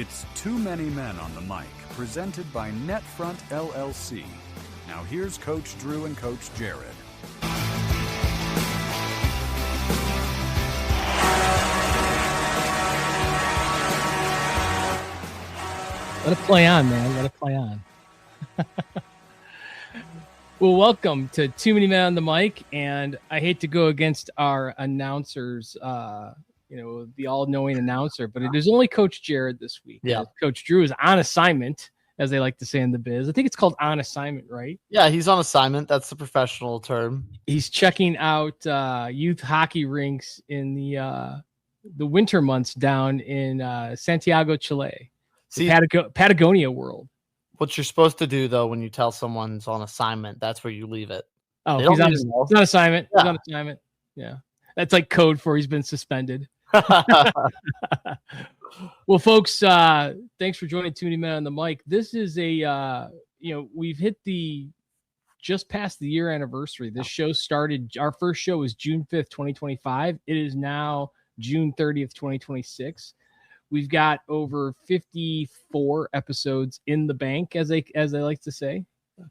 It's Too Many Men on the Mic, presented by Netfront LLC. Now here's Coach Drew and Coach Jared. Let it play on, man. Let it play on. Well, welcome to Too Many Men on the Mic, and I hate to go against our announcers, the all-knowing announcer, but it is only Coach Jared this week. Yeah. Coach Drew is on assignment, as they like to say in the biz. I think it's called on assignment, right? Yeah, he's on assignment. That's the professional term. He's checking out youth hockey rinks in the winter months down in Santiago, Chile. See, Patagonia world. what you're supposed to do, though, when you tell someone's on assignment, that's where you leave it. Oh, They he's don't on, need to know. he's on assignment. Yeah. He's on assignment. Yeah. That's like code for he's been suspended. Well, folks, thanks for joining Too Many Men on the Mic. This is we've hit just past the year anniversary. This show started, our first show was June 5th, 2025. It is now June 30th, 2026. We've got over 54 episodes in the bank, as I like to say,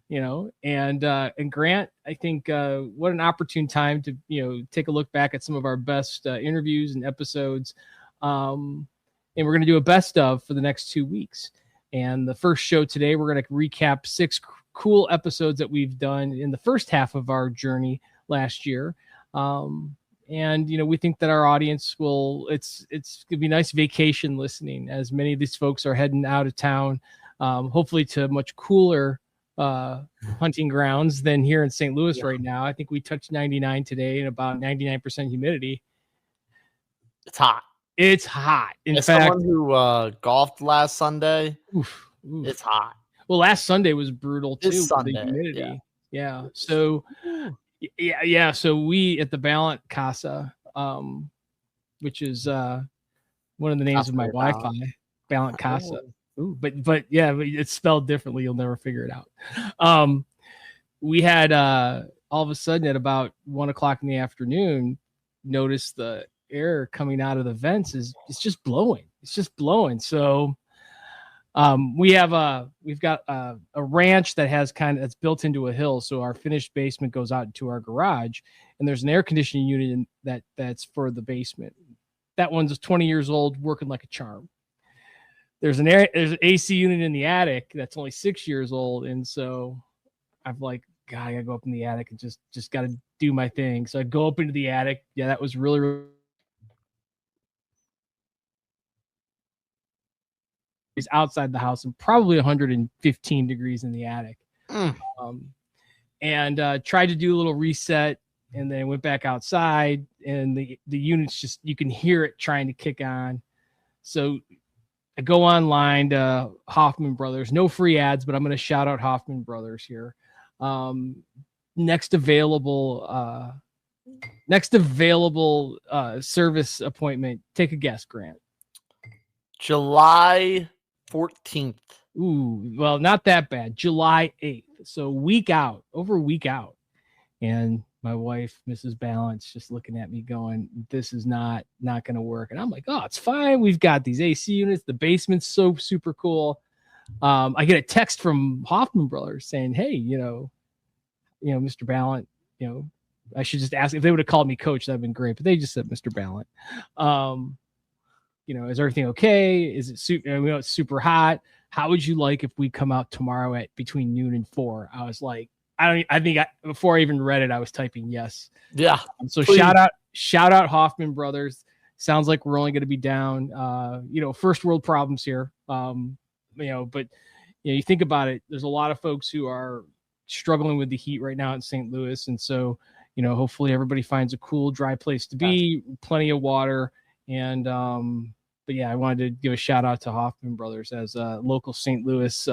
and Grant, I think what an opportune time to, take a look back at some of our best interviews and episodes. And we're going to do a best of for the next 2 weeks. And the first show today, we're going to recap 6 cool episodes that we've done in the first half of our journey last year. And, we think that our audience it's going to be nice vacation listening, as many of these folks are heading out of town, hopefully to much cooler hunting grounds than here in St. Louis right now. I think we touched 99 today and about 99% humidity. It's hot. It's hot. In As fact, someone who golfed last Sunday, oof. it's hot. Well, last Sunday was brutal too. This with the Sunday, humidity. Yeah. So, yeah. So we at the Ballant Casa, which is one of the names of my Wi-Fi, Ballant Casa. Ooh, but yeah, it's spelled differently. You'll never figure it out. We had all of a sudden at about 1:00 in the afternoon, noticed the air coming out of the vents it's just blowing. It's just blowing. So we've got a ranch that has that's built into a hill. So our finished basement goes out into our garage, and there's an air conditioning unit that's for the basement. That one's 20 years old, working like a charm. There's an AC unit in the attic that's only 6 years old. And so I've God, I gotta go up in the attic and just gotta do my thing. So I go up into the attic. Yeah, that was really, really is outside the house and probably 115 degrees in the attic. And tried to do a little reset, and then went back outside, and the unit's you can hear it trying to kick on. So I go online to Hoffman Brothers, no free ads, but I'm going to shout out Hoffman Brothers here. Next available service appointment. Take a guess, Grant. July 14th. Ooh, well, not that bad. July 8th. So over a week out. And my wife, Mrs. Balance, just looking at me going, this is not going to work. And I'm like, oh, it's fine. We've got these AC units. The basement's so super cool. I get a text from Hoffman Brothers saying, hey, Mr. Ballant, I should just ask if they would have called me coach. That'd been great. But they just said, Mr. Ballant, is everything okay? Is it super, it's super hot. How would you like if we come out tomorrow at between noon and 4? I was like, before I even read it, I was typing yes. Yeah. So please. shout out Hoffman Brothers. Sounds like we're only going to be down, first world problems here. But you think about it, there's a lot of folks who are struggling with the heat right now in St. Louis. And so, hopefully everybody finds a cool, dry place to be, plenty of water. And, but yeah, I wanted to give a shout out to Hoffman Brothers as a local St. Louis,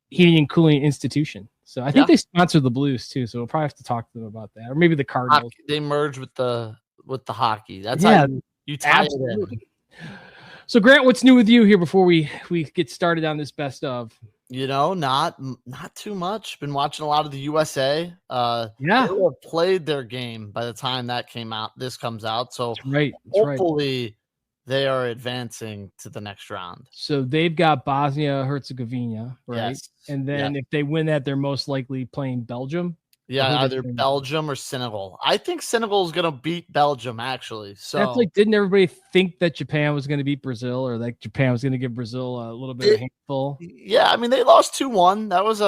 heating and cooling institution. So I think they sponsor the Blues too. So we'll probably have to talk to them about that, or maybe the Cardinals. They merge with the hockey. That's how you tie it in. So Grant, what's new with you here before we get started on this best of? Not too much. Been watching a lot of the USA. They will have played their game by the time this comes out. So That's right. hopefully they are advancing to the next round. So they've got Bosnia-Herzegovina, right? Yes. And then if they win that, they're most likely playing Belgium. Yeah, either Belgium or Senegal. I think Senegal is going to beat Belgium, actually. So that's like, didn't everybody think that Japan was going to beat Brazil, or like Japan was going to give Brazil a little bit of a handful? Yeah, I mean, they lost 2-1. That was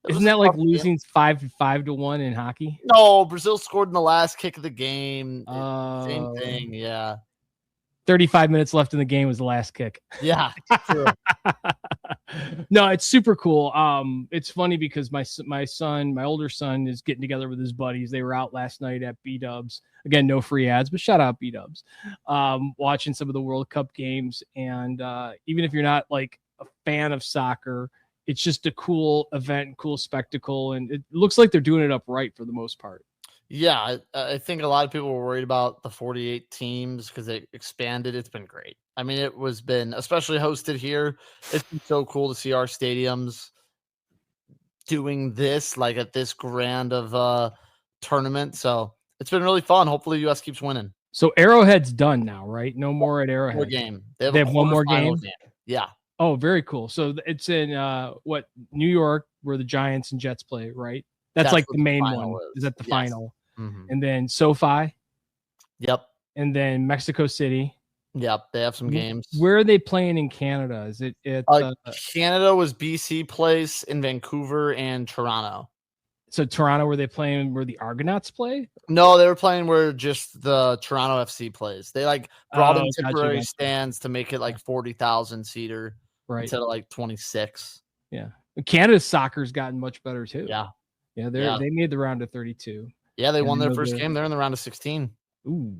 Isn't that like losing 5-1 in hockey? No, Brazil scored in the last kick of the game. Same thing, yeah. 35 minutes left in the game was the last kick. Yeah, true. No, it's super cool. It's funny because my older son is getting together with his buddies. They were out last night at B-Dubs. Again, no free ads, but shout out B-Dubs. Watching some of the World Cup games. And even if you're not like a fan of soccer, it's just a cool event, cool spectacle. And it looks like they're doing it up right for the most part. Yeah, I think a lot of people were worried about the 48 teams because they expanded. It's been great. I mean, been especially hosted here. It's been so cool to see our stadiums doing this, like at this grand of tournament. So it's been really fun. Hopefully, US keeps winning. So Arrowhead's done now, right? No more at Arrowhead. More game. They have one more game? Yeah. Oh, very cool. So it's in New York, where the Giants and Jets play, right? That's like the main one. Is that the final? Mm-hmm. And then SoFi. Yep. And then Mexico City. Yep. They have some games. Where are they playing in Canada? Is it Canada was BC Place in Vancouver and Toronto. So Toronto, were they playing where the Argonauts play? No, they were playing where just the Toronto FC plays. They like brought in temporary stands to make it like 40,000 seater instead of like 26. Yeah. Canada's soccer's gotten much better too. Yeah. Yeah. They made the round of 32. Yeah, they won their first game. They're in the round of 16. Ooh.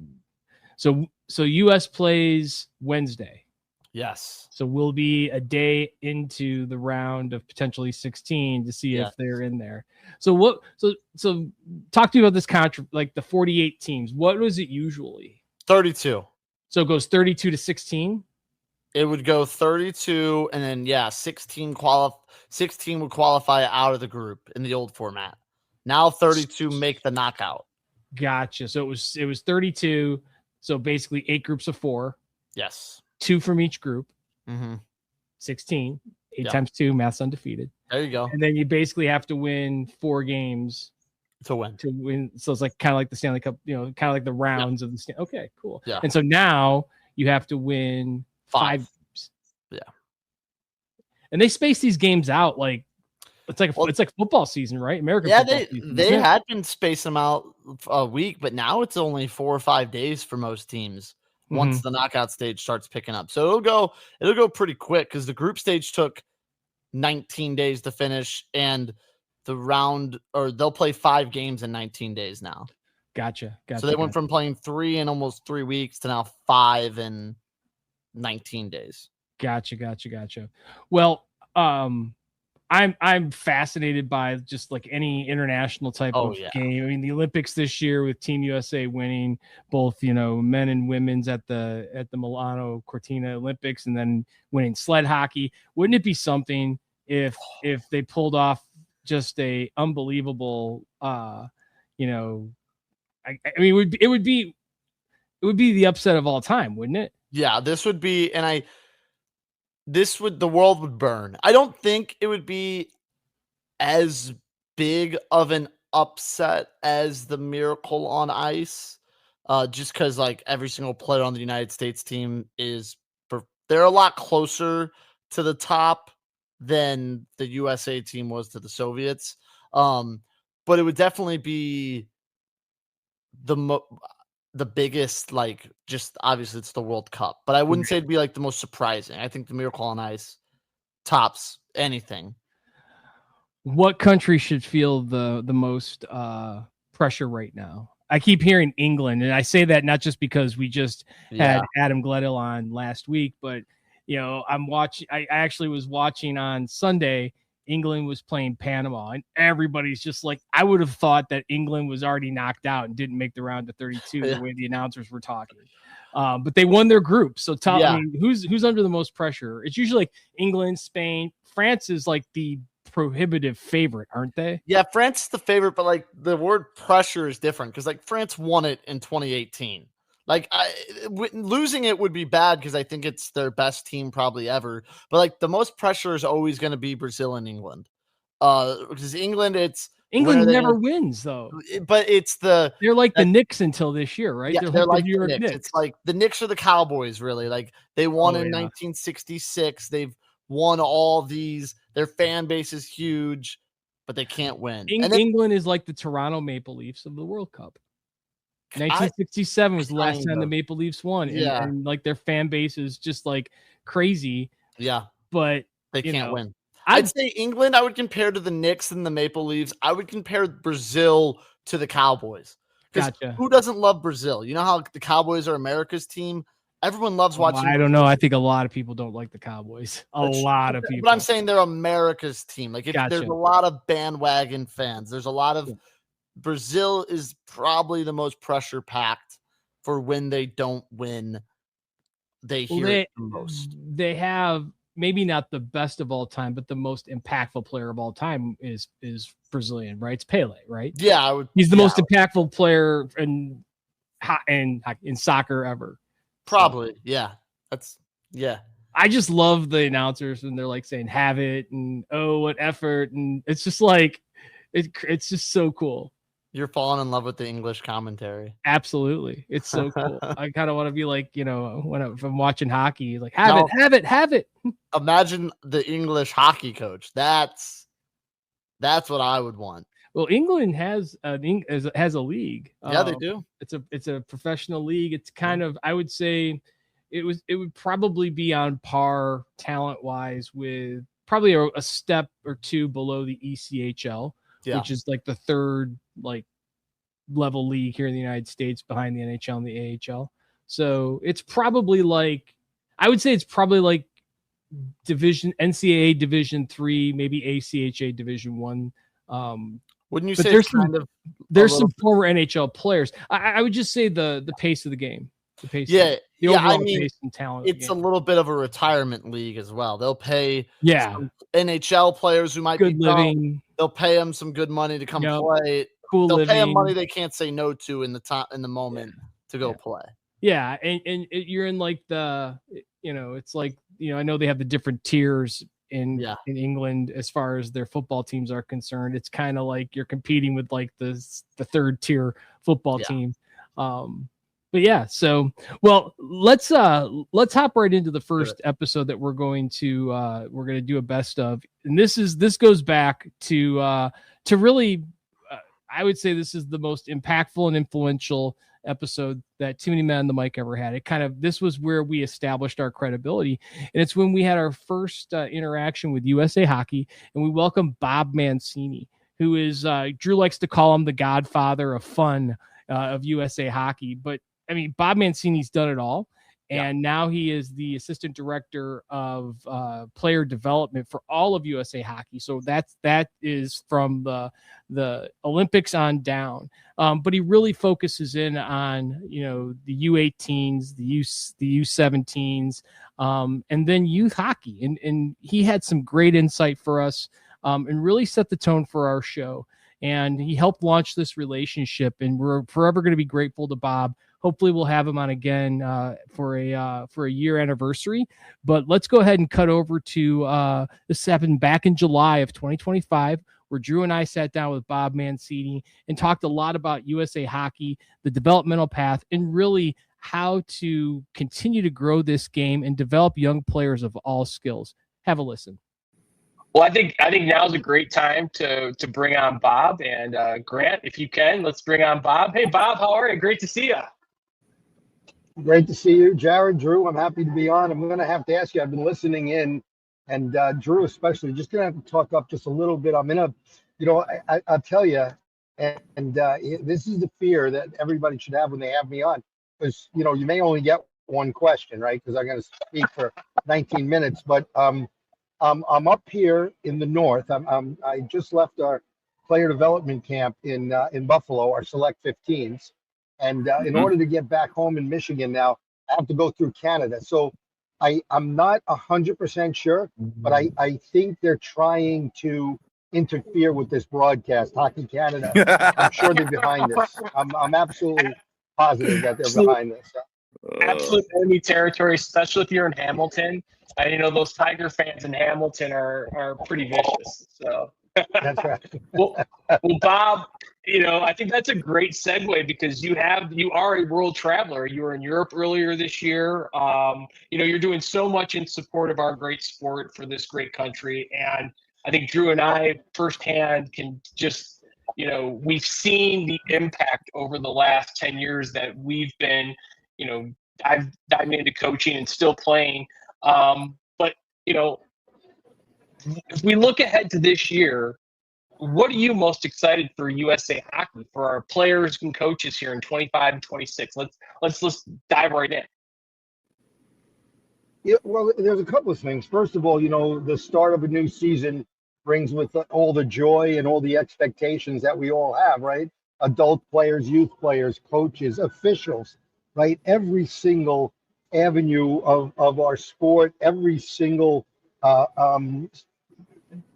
So US plays Wednesday. Yes. So we'll be a day into the round of potentially 16 to see if they're in there. So so talk to me about this contract, like the 48 teams. What was it usually? 32. So it goes 32 to 16? It would go 32 and then 16 would qualify out of the group in the old format. Now 32 make the knockout. Gotcha. So it was 32. So basically 8 groups of 4. Yes. 2 from each group. Mm-hmm. 16. 8 times 2, math's undefeated. There you go. And then you basically have to win 4 games to win. So it's like kind of like the Stanley Cup, kind of like the rounds of the Stanley. Okay, cool. Yeah. And so now you have to win 5 games. Yeah. And they space these games out like it's like football season, right? American football season. They had been spacing them out a week, but now it's only 4 or 5 days for most teams once the knockout stage starts picking up. So it'll go pretty quick because the group stage took 19 days to finish, and the round, or they'll play 5 games in 19 days now. Gotcha. So they went from playing 3 in almost 3 weeks to now 5 in 19 days. Gotcha. Well, I'm fascinated by just like any international type of game. I mean, the Olympics this year with Team USA winning both, men and women's at the Milano Cortina Olympics, and then winning sled hockey. Wouldn't it be something if they pulled off just a unbelievable, I mean, it would be the upset of all time, wouldn't it? Yeah, this would be, the world would burn. I don't think it would be as big of an upset as the Miracle on Ice, just because like every single player on the United States team they're a lot closer to the top than the USA team was to the Soviets. But it would definitely be the biggest, like, just obviously it's the World Cup, but I wouldn't say it'd be like the most surprising. I think the Miracle on Ice tops anything. What country should feel the most pressure right now? I keep hearing England, and I say that not just because we just had Adam Gledhill on last week, but I actually was watching on Sunday. England was playing Panama, and everybody's just like, I would have thought that England was already knocked out and didn't make the round to 32 the way the announcers were talking. But they won their group. So I mean, who's under the most pressure? It's usually like England, Spain. France is like the prohibitive favorite, aren't they? Yeah, France is the favorite, but like the word pressure is different because like France won it in 2018. Like losing it would be bad because I think it's their best team probably ever. But like the most pressure is always going to be Brazil and England. Because England never wins though. But they're like the Knicks until this year, right? Yeah, they're like the Knicks. It's like the Knicks are the Cowboys, really. Like they won in 1966. They've won all these. Their fan base is huge, but they can't win. England is like the Toronto Maple Leafs of the World Cup. 1967 was the last time the Maple Leafs won. And like their fan base is just like crazy. Yeah. But they can't win. I'd say England, I would compare to the Knicks and the Maple Leafs. I would compare Brazil to the Cowboys. Gotcha. Who doesn't love Brazil? You know how the Cowboys are America's team? Everyone loves watching. I don't know. I think a lot of people don't like the Cowboys. A lot of people. But I'm saying they're America's team. Like there's a lot of bandwagon fans. There's a lot of Brazil is probably the most pressure packed for when they don't win. They hear it the most. They have maybe not the best of all time, but the most impactful player of all time is Brazilian, right? It's Pele, right? Yeah, he's the most impactful player in soccer ever. Probably, I just love the announcers when they're like saying "have it" and "oh, what effort," and it's just like it's just so cool. You're falling in love with the English commentary. Absolutely. It's so cool. I kind of want to be like, if I'm watching hockey, like have it. Imagine the English hockey coach. That's what I would want. Well, England has a league. Yeah, they do. It's a professional league. It's kind of, I would say it would probably be on par talent wise with probably a step or two below the ECHL. Which is like the third level league here in the United States behind the NHL and the AHL. So it's probably I would say it's probably like NCAA Division 3, maybe ACHA Division 1. Wouldn't you say there's some former NHL players? I would just say the pace of the game. The pace. The overall pace and talent. It's a little bit of a retirement league as well. They'll pay some NHL players who might good be living. They'll pay them some good money to come play. They'll pay them money they can't say no to in the moment to go play. Yeah, and you're in like it's like I know they have the different tiers in England as far as their football teams are concerned. It's kind of like you're competing with like the third tier football team. But yeah, so let's hop right into the first episode that we're going to do a best of, and this goes back to really I would say this is the most impactful and influential episode that Too Many Men on the Mic ever had. This was where we established our credibility, and it's when we had our first interaction with USA Hockey, and we welcomed Bob Mancini, who is Drew likes to call him the godfather of fun of USA Hockey, but I mean, Bob Mancini's done it all, and now he is the assistant director of player development for all of USA Hockey. So that is from the Olympics on down. But he really focuses in on the U18s, the U17s, and then youth hockey. And he had some great insight for us, and really set the tone for our show. And he helped launch this relationship, and we're forever going to be grateful to Bob. Hopefully we'll have him on again for a year anniversary. But let's go ahead and cut over to this happened back in July of 2025, where Drew and I sat down with Bob Mancini and talked a lot about USA Hockey, the developmental path, and really how to continue to grow this game and develop young players of all skills. Have a listen. Well, I think now is a great time to bring on Bob and Grant. If you can, let's bring on Bob. Hey, Bob, how are you? Great to see you. Great to see you, Jared. Drew, I'm happy to be on. I'm going to have to ask you, I've been listening in, and Drew especially, just going to have to talk up just a little bit. I'm in I'll tell you, and this is the fear that everybody should have when they have me on, because, you may only get one question, right? Because I'm going to speak for 19 minutes, but I'm up here in the north. I just left our player development camp in Buffalo, our Select 15s. And in order to get back home in Michigan now, I have to go through Canada. So I'm not 100% sure, but I think they're trying to interfere with this broadcast, Hockey Canada. I'm sure they're behind this. I'm absolutely positive that they're behind this. Absolute enemy territory, especially if you're in Hamilton. And, those Tiger fans in Hamilton are pretty vicious. So That's right. well, Bob, I think that's a great segue because you are a world traveler. You were in Europe earlier this year. You're doing so much in support of our great sport for this great country. And I think Drew and I firsthand can just, we've seen the impact over the last 10 years that we've been, I've dived into coaching and still playing. But if we look ahead to this year, what are you most excited for USA Hockey, for our players and coaches here in 25 and 26? Let's dive right in. Yeah, well, there's a couple of things. First of all, the start of a new season brings with all the joy and all the expectations that we all have, right? Adult players, youth players, coaches, officials, right? Every single avenue of our sport, every single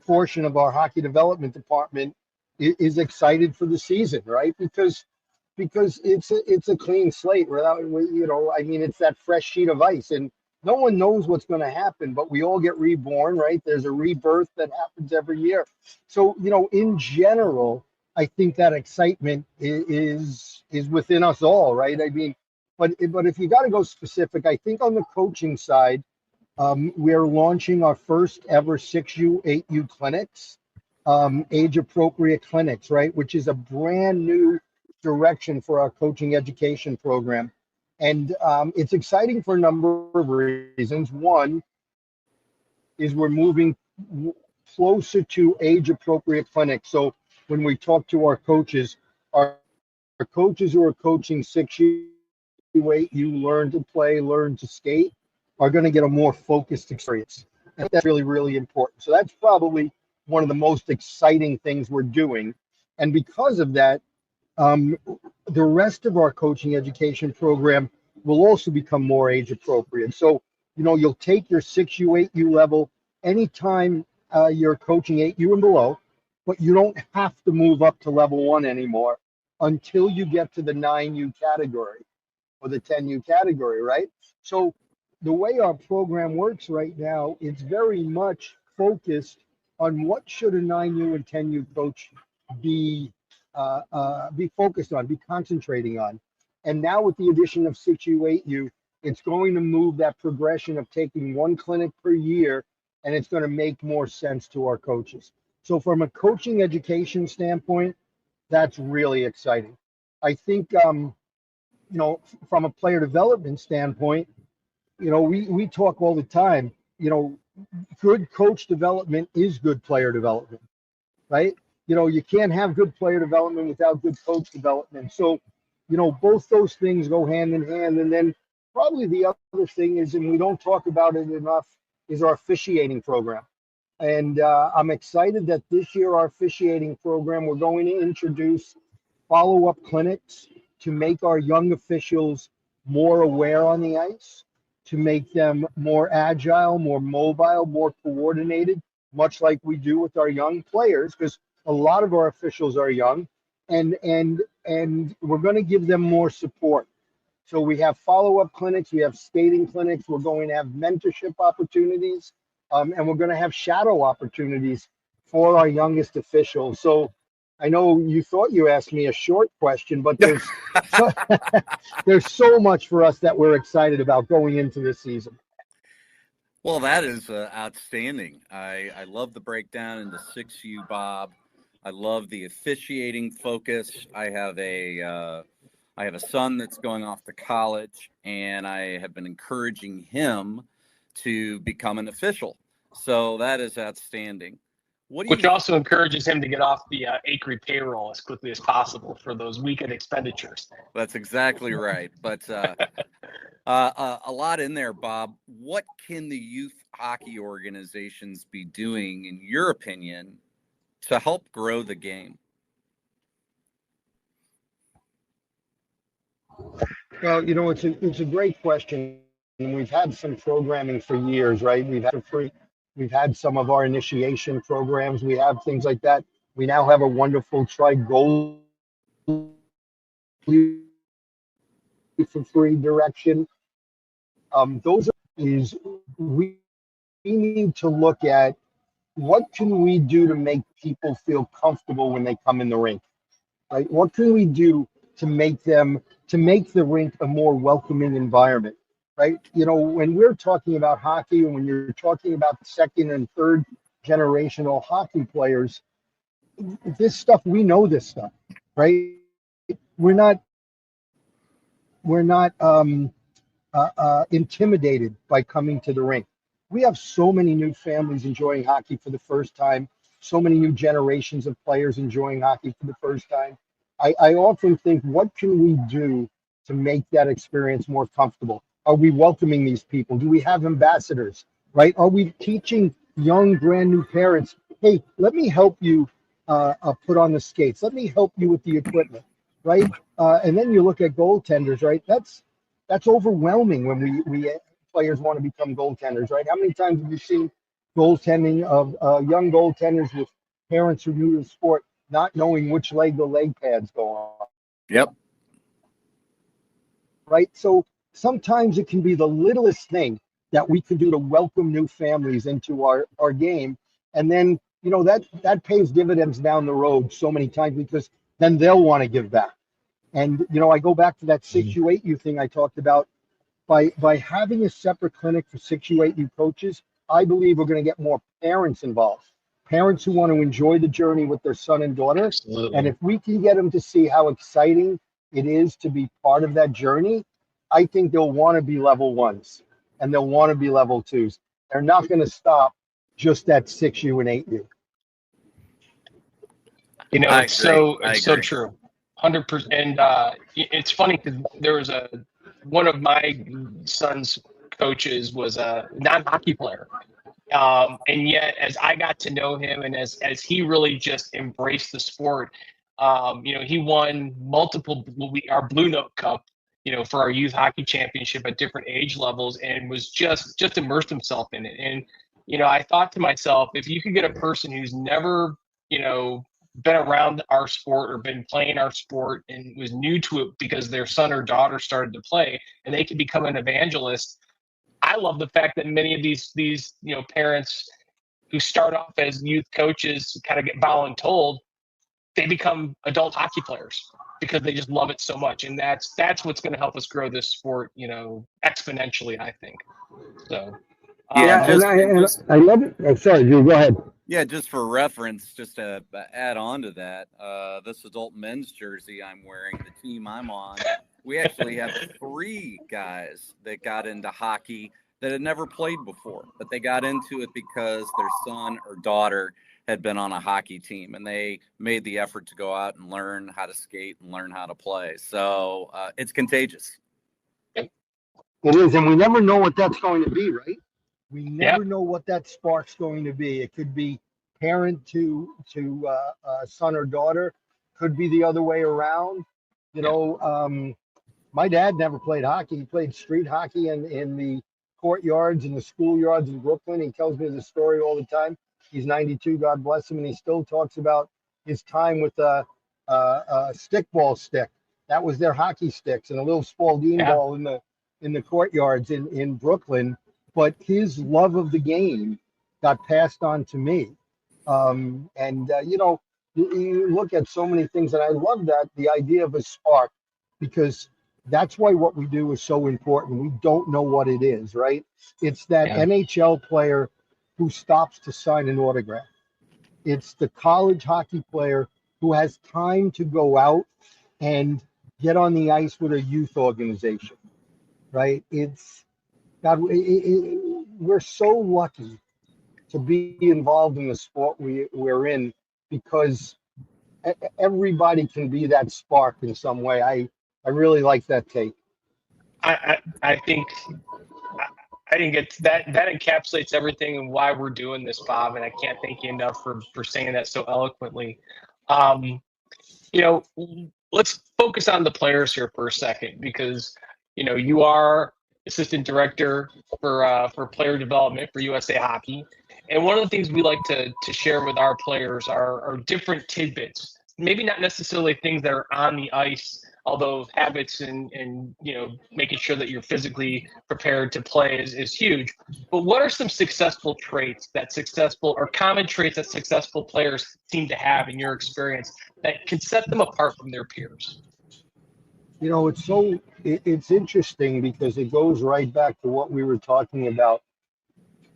portion of our hockey development department is excited for the season, right? Because it's a clean slate without, it's that fresh sheet of ice, and no one knows what's going to happen, but we all get reborn, right? There's a rebirth that happens every year. So, in general, I think that excitement is within us all, right? I mean, but if you got to go specific, I think on the coaching side, we're launching our first ever 6U, 8U clinics, age-appropriate clinics, right? Which is a brand new direction for our coaching education program. And it's exciting for a number of reasons. One is we're moving closer to age-appropriate clinics. So when we talk to our coaches who are coaching 6U, 8U, learn to play, learn to skate, are going to get a more focused experience. And that's really, really important. So that's probably one of the most exciting things we're doing. And because of that, the rest of our coaching education program will also become more age appropriate. So, you'll take your 6U, 8U level anytime you're coaching 8U and below, but you don't have to move up to level 1 anymore until you get to the 9U category or the 10U category, right? So the way our program works right now, it's very much focused on what should a 9U and 10U coach be focused on, be concentrating on. And now with the addition of 6U, 8U, it's going to move that progression of taking one clinic per year, and it's going to make more sense to our coaches. So from a coaching education standpoint, that's really exciting. I think, from a player development standpoint, we talk all the time, good coach development is good player development, right? You can't have good player development without good coach development. So, both those things go hand in hand. And then probably the other thing is, and we don't talk about it enough, is our officiating program. And I'm excited that this year our officiating program, we're going to introduce follow-up clinics to make our young officials more aware on the ice, to make them more agile, more mobile, more coordinated, much like we do with our young players, because a lot of our officials are young, and we're going to give them more support. So we have follow-up clinics, we have skating clinics, we're going to have mentorship opportunities, and we're going to have shadow opportunities for our youngest officials. So I know you thought you asked me a short question, but there's so much for us that we're excited about going into this season. Well, that is outstanding. I love the breakdown into 6U, Bob. I love the officiating focus. I have a son that's going off to college, and I have been encouraging him to become an official. So that is outstanding. Which also encourages him to get off the Acre payroll as quickly as possible for those weekend expenditures. That's exactly right. But a lot in there, Bob. What can the youth hockey organizations be doing, in your opinion, to help grow the game? Well, it's a great question. And we've had some programming for years, right? We've had some of our initiation programs. We have things like that. We now have a wonderful try goalie for free direction. Those is we need to look at what can we do to make people feel comfortable when they come in the rink, right? What can we do to make the rink a more welcoming environment, right? You know, when we're talking about hockey and when you're talking about the second and third generational hockey players, this stuff, we know this stuff, right? We're not intimidated by coming to the rink. We have so many new families enjoying hockey for the first time, so many new generations of players enjoying hockey for the first time. I often think, what can we do to make that experience more comfortable? Are we welcoming these people? Do we have ambassadors, right? Are we teaching young, brand new parents, hey, let me help you put on the skates. Let me help you with the equipment, right? And then you look at goaltenders, right? That's overwhelming when we players want to become goaltenders, right? How many times have you seen goaltending of young goaltenders with parents who are new to the sport not knowing which leg the leg pads go on? Yep. Right? So sometimes it can be the littlest thing that we can do to welcome new families into our game. And then, you know, that pays dividends down the road so many times, because then they'll want to give back. And, you know, I go back to that 6U, 8U thing I talked about. By having a separate clinic for 6U, 8U coaches, I believe we're going to get more parents involved. Parents who want to enjoy the journey with their son and daughter. Absolutely. And if we can get them to see how exciting it is to be part of that journey, I think they'll want to be level ones and they'll want to be level twos. They're not going to stop just at 6U and 8U. You know, I it's agree. so true. 100%. And it's funny because there was one of my son's coaches was a non-hockey player. And yet, as I got to know him and as he really just embraced the sport, you know, he won multiple, our Blue Note Cup, you know, for our youth hockey championship at different age levels, and was just immersed himself in it. And, you know, I thought to myself, if you could get a person who's never, you know, been around our sport or been playing our sport and was new to it because their son or daughter started to play, and they could become an evangelist. I love the fact that many of these you know, parents who start off as youth coaches kind of get voluntold, they become adult hockey players because they just love it so much, and that's what's going to help us grow this sport, you know, exponentially, I think. So Yeah, I love it. Oh, sorry, Drew, go ahead. Yeah, just for reference, just to add on to that, this adult men's jersey I'm wearing, the team I'm on, we actually have 3 guys that got into hockey that had never played before, but they got into it because their son or daughter had been on a hockey team, and they made the effort to go out and learn how to skate and learn how to play. So it's contagious. It is, and we never know what that's going to be, right? We never know what that spark's going to be. It could be parent to son or daughter, could be the other way around. You know, my dad never played hockey. He played street hockey in the courtyards and the schoolyards in Brooklyn. He tells me the story all the time. He's 92, God bless him, and he still talks about his time with a stickball stick. That was their hockey sticks, and a little Spalding ball in the courtyards in Brooklyn. But his love of the game got passed on to me. You know, you look at so many things, and I love that, the idea of a spark, because that's why what we do is so important. We don't know what it is, right? It's that NHL player who stops to sign an autograph. It's the college hockey player who has time to go out and get on the ice with a youth organization, right? It's God. We're so lucky to be involved in the sport we're in, because everybody can be that spark in some way. I really like that take. I think it's that encapsulates everything and why we're doing this, Bob. And I can't thank you enough for saying that so eloquently. You know, let's focus on the players here for a second, because, you know, you are assistant director for player development for USA Hockey. And one of the things we like to share with our players are different tidbits, maybe not necessarily things that are on the ice although habits and making sure that you're physically prepared to play is huge. But what are some successful traits or common traits that successful players seem to have in your experience that can set them apart from their peers? It's interesting because it goes right back to what we were talking about.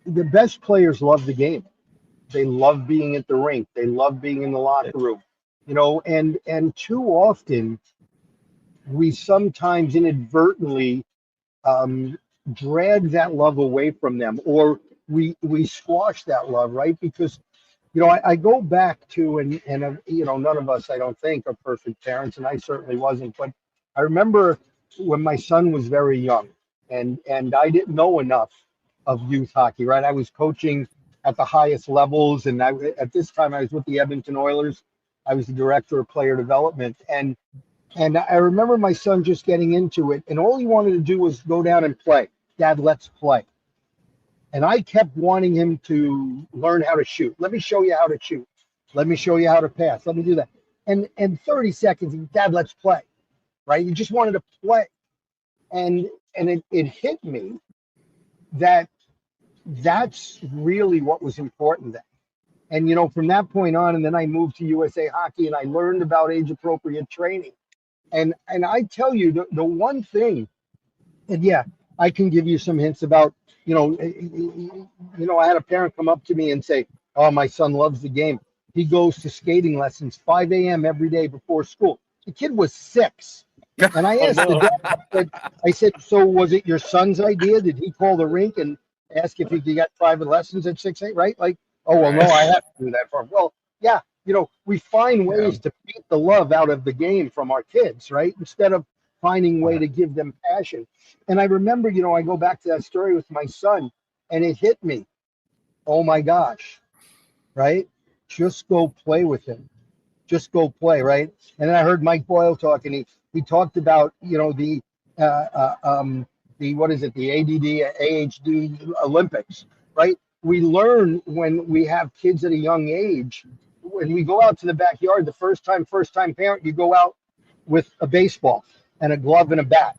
The best players love the game. They love being at the rink. They love being in the locker room, and too often we sometimes inadvertently drag that love away from them, or we squash that love, right? Because I go back to and none of us, I don't think, are perfect parents, and I certainly wasn't, but I remember when my son was very young, and I didn't know enough of youth hockey, right? I was coaching at the highest levels, and at this time I was with the Edmonton Oilers. I was the director of player development, and I remember my son just getting into it, and all he wanted to do was go down and play. Dad, let's play. And I kept wanting him to learn how to shoot. Let me show you how to shoot. Let me show you how to pass. Let me do that. And 30 seconds, Dad, let's play. Right? He just wanted to play. And it hit me that that's really what was important then. And from that point on, and then I moved to USA Hockey, and I learned about age-appropriate training. And I tell you, the one thing, and yeah, I can give you some hints about, I had a parent come up to me and say, oh, my son loves the game. He goes to skating lessons 5 a.m. every day before school. The kid was 6. And I asked the dad, I said, so was it your son's idea? Did he call the rink and ask if he could get private lessons at 6, 8, right? Like, oh, well, no, I have to do that for him. Well, yeah, we find ways to beat the love out of the game from our kids, right? Instead of finding a way to give them passion. And I remember, I go back to that story with my son, and it hit me. Oh, my gosh, right? Just go play with him. Just go play, right? And then I heard Mike Boyle talk, and he talked about, the what is it, the ADD, AHD Olympics, right? We learn when we have kids at a young age, when we go out to the backyard, the first time parent, you go out with a baseball and a glove and a bat.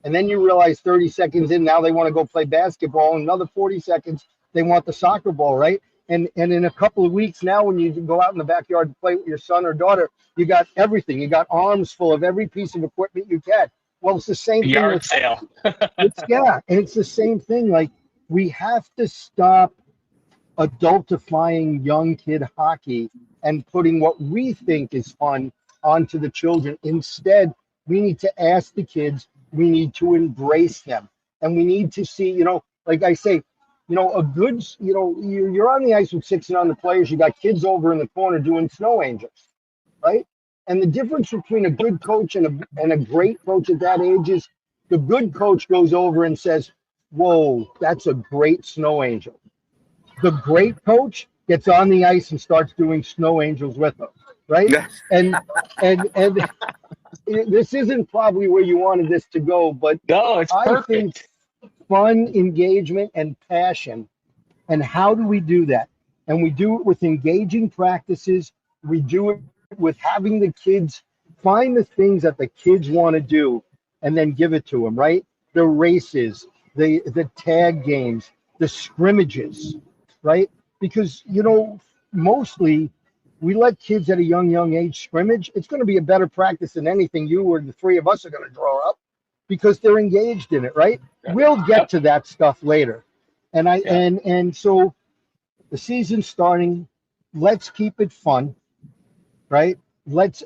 And then you realize 30 seconds in, now they want to go play basketball, and another 40 seconds, they want the soccer ball, right? And in a couple of weeks now, when you go out in the backyard to play with your son or daughter, you got everything. You got arms full of every piece of equipment you can. Well, it's the same thing. Yard sale. It's the same thing. Like, we have to stop adultifying young kid hockey and putting what we think is fun onto the children. Instead, we need to ask the kids, we need to embrace them. And we need to see, like I say, a good, you're on the ice with 6 and under players. You got kids over in the corner doing snow angels, right? And the difference between a good coach and a great coach at that age is the good coach goes over and says, whoa, that's a great snow angel. The great coach gets on the ice and starts doing snow angels with them, right? And this isn't probably where you wanted this to go, but no, it's perfect. I think fun, engagement, and passion. And how do we do that? And we do it with engaging practices. We do it with having the kids find the things that the kids want to do and then give it to them, right? The races, the tag games, the scrimmages, right? Because, mostly we let kids at a young age scrimmage. It's going to be a better practice than anything you or the three of us are going to draw up because they're engaged in it, right? We'll get to that stuff later. And so the season's starting. Let's keep it fun, right?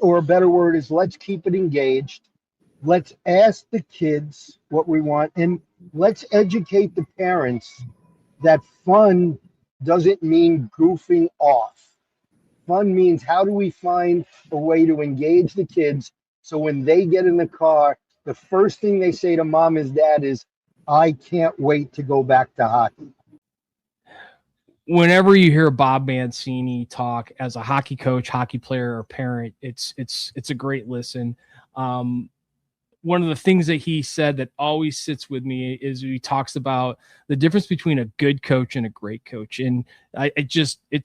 Or a better word is let's keep it engaged. Let's ask the kids what we want, and let's educate the parents that fun doesn't mean goofing off. Fun means how do we find a way to engage the kids so when they get in the car, the first thing they say to mom and dad is, I can't wait to go back to hockey. Whenever you hear Bob Mancini talk as a hockey coach, hockey player, or parent, it's a great listen. One of the things that he said that always sits with me is he talks about the difference between a good coach and a great coach. And it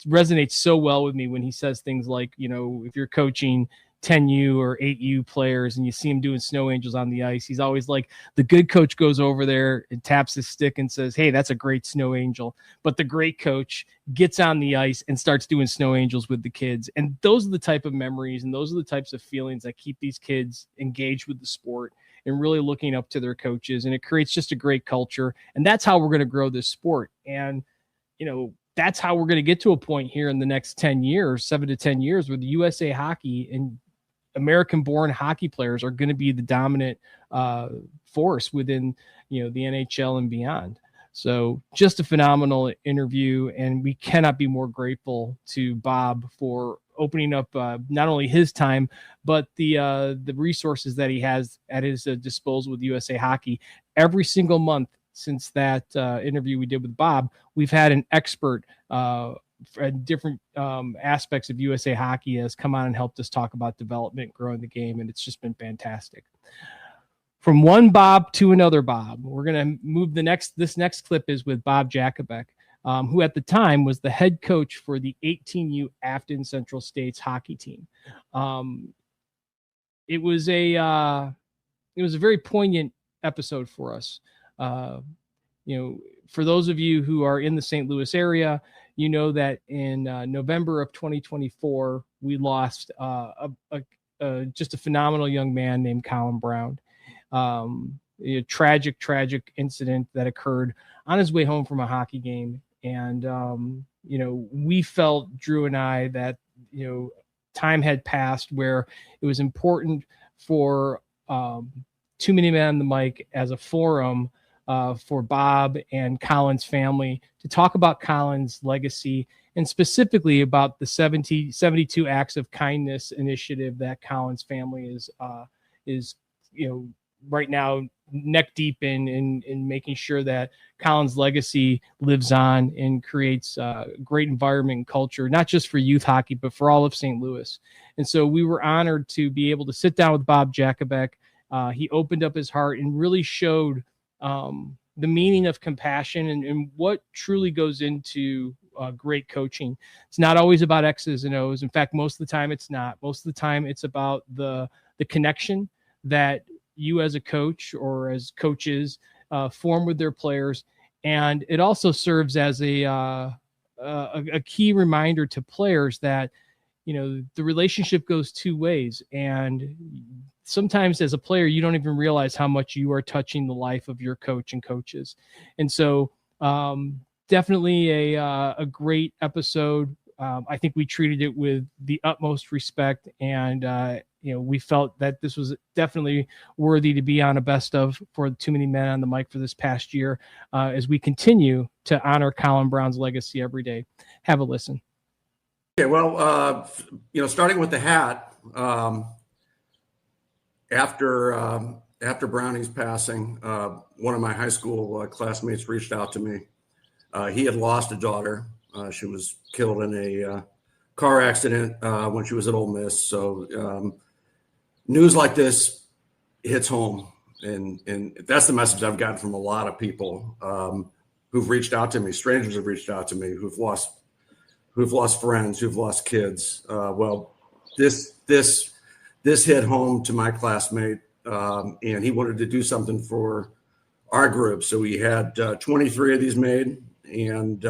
resonates so well with me when he says things like, if you're coaching, 10U or 8U players and you see him doing snow angels on the ice, he's always like, the good coach goes over there and taps his stick and says, hey, that's a great snow angel. But the great coach gets on the ice and starts doing snow angels with the kids. And those are the type of memories and those are the types of feelings that keep these kids engaged with the sport and really looking up to their coaches. And it creates just a great culture. And that's how we're going to grow this sport. And, that's how we're going to get to a point here in the next 10 years, 7 to 10 years, where the USA Hockey and American-born hockey players are going to be the dominant force within, the NHL and beyond. So just a phenomenal interview, and we cannot be more grateful to Bob for opening up not only his time, but the resources that he has at his disposal with USA Hockey. Every single month since that interview we did with Bob, we've had an expert at different aspects of USA Hockey has come on and helped us talk about development, growing the game, and it's just been fantastic. From one Bob to another Bob, we're going to move this next clip is with Bob Jakubeck, who at the time was the head coach for the 18U Afton Central States hockey team. It was a very poignant episode for us. For those of you who are in the St. Louis area, that in November of 2024, we lost just a phenomenal young man named Colin Brown. A tragic incident that occurred on his way home from a hockey game. And, we felt, Drew and I, that, time had passed where it was important for Too Many Men on the Mic as a forum for Bob and Colin's family to talk about Colin's legacy and specifically about the 72 Acts of Kindness initiative that Colin's family is right now neck deep in making sure that Colin's legacy lives on and creates a great environment and culture, not just for youth hockey, but for all of St. Louis. And so we were honored to be able to sit down with Bob Jakubeck. He opened up his heart and really showed the meaning of compassion and what truly goes into great coaching. It's not always about X's and O's. In fact, most of the time it's not. Most of the time it's about the connection that you as a coach or as coaches form with their players. And it also serves as a key reminder to players that, the relationship goes two ways. And sometimes as a player, you don't even realize how much you are touching the life of your coach and coaches. And so definitely a great episode. I think we treated it with the utmost respect, and we felt that this was definitely worthy to be on a best of for Too Many Men on the Mic for this past year as we continue to honor Colin Brown's legacy every day. Have a listen. Okay, well, starting with the hat, after Brownie's passing, one of my high school classmates reached out to me. He had lost a daughter. She was killed in a car accident when she was at Ole Miss. So news like this hits home, and that's the message I've gotten from a lot of people who've reached out to me. Strangers have reached out to me who've lost friends, who've lost kids. Well, this hit home to my classmate, and he wanted to do something for our group. So we had 23 of these made, and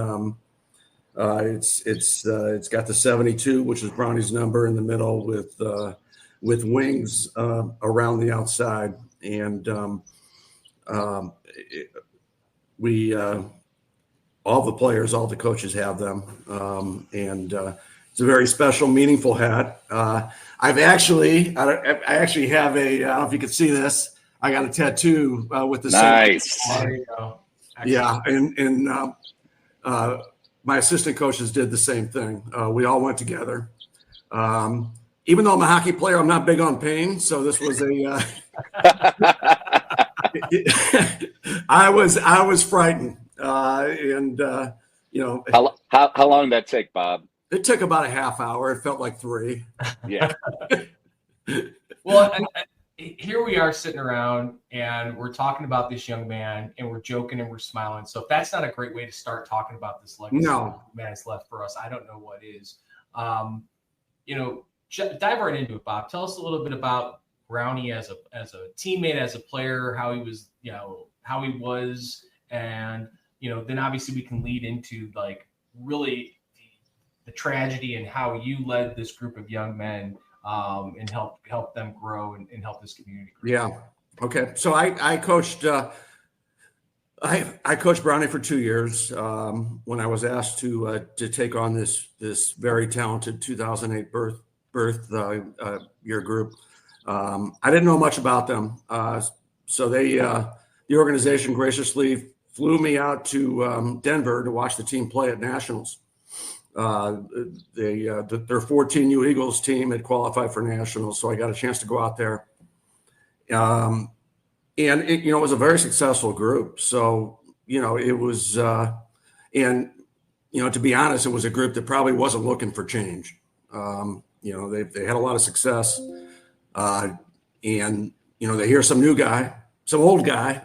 it's got the 72, which is Brownie's number, in the middle with wings around the outside, and we all the players, all the coaches have them, and it's a very special, meaningful hat. I actually have a. I don't know if you can see this. I got a tattoo with the nice. There you go. Yeah, and my assistant coaches did the same thing. We all went together. Even though I'm a hockey player, I'm not big on pain, so this was a. I was frightened, and how long did that take, Bob? It took about a half hour. It felt like 3. Yeah. Well, here we are sitting around and we're talking about this young man and we're joking and we're smiling. So if that's not a great way to start talking about this legacy man has left for us, I don't know what is. dive right into it, Bob. Tell us a little bit about Brownie as a teammate, as a player, how he was, and then obviously we can lead into like really the tragedy and how you led this group of young men and help them grow and help this community grow. Yeah. Okay. So I coached. I coached Brownie for 2 years. When I was asked to take on this very talented 2008 birth year group, I didn't know much about them. So the organization graciously flew me out to Denver to watch the team play at nationals. Their 14U Eagles team had qualified for nationals, so I got a chance to go out there. And it was a very successful group. So, it was, to be honest, it was a group that probably wasn't looking for change. They had a lot of success. And they hear some new guy, some old guy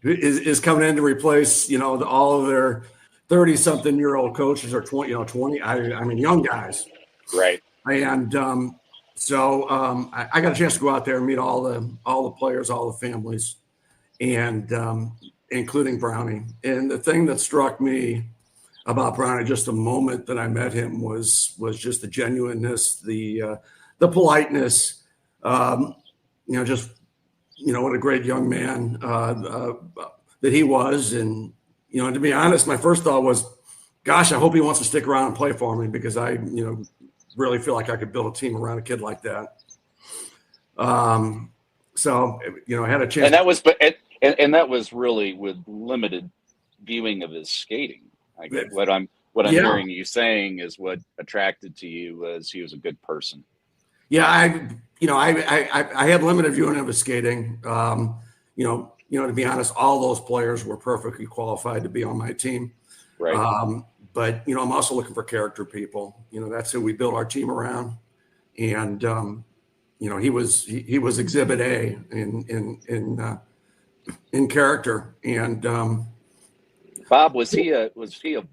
is coming in to replace, all of their 30-something-year-old coaches or 20, I mean, young guys. Right. And, So I got a chance to go out there and meet all the players, all the families, and including Brownie. And the thing that struck me about Brownie just the moment that I met him was just the genuineness, the politeness, what a great young man that he was. And to be honest, my first thought was, gosh, I hope he wants to stick around and play for me, because I really feel like I could build a team around a kid like that. So, I had a chance. And that was really with limited viewing of his skating. I get what I'm hearing you saying is what attracted to you was he was a good person. Yeah. I had limited viewing of his skating. To be honest, all those players were perfectly qualified to be on my team. Right. But I'm also looking for character people. That's who we built our team around. And he was Exhibit A in character. And Bob, was he a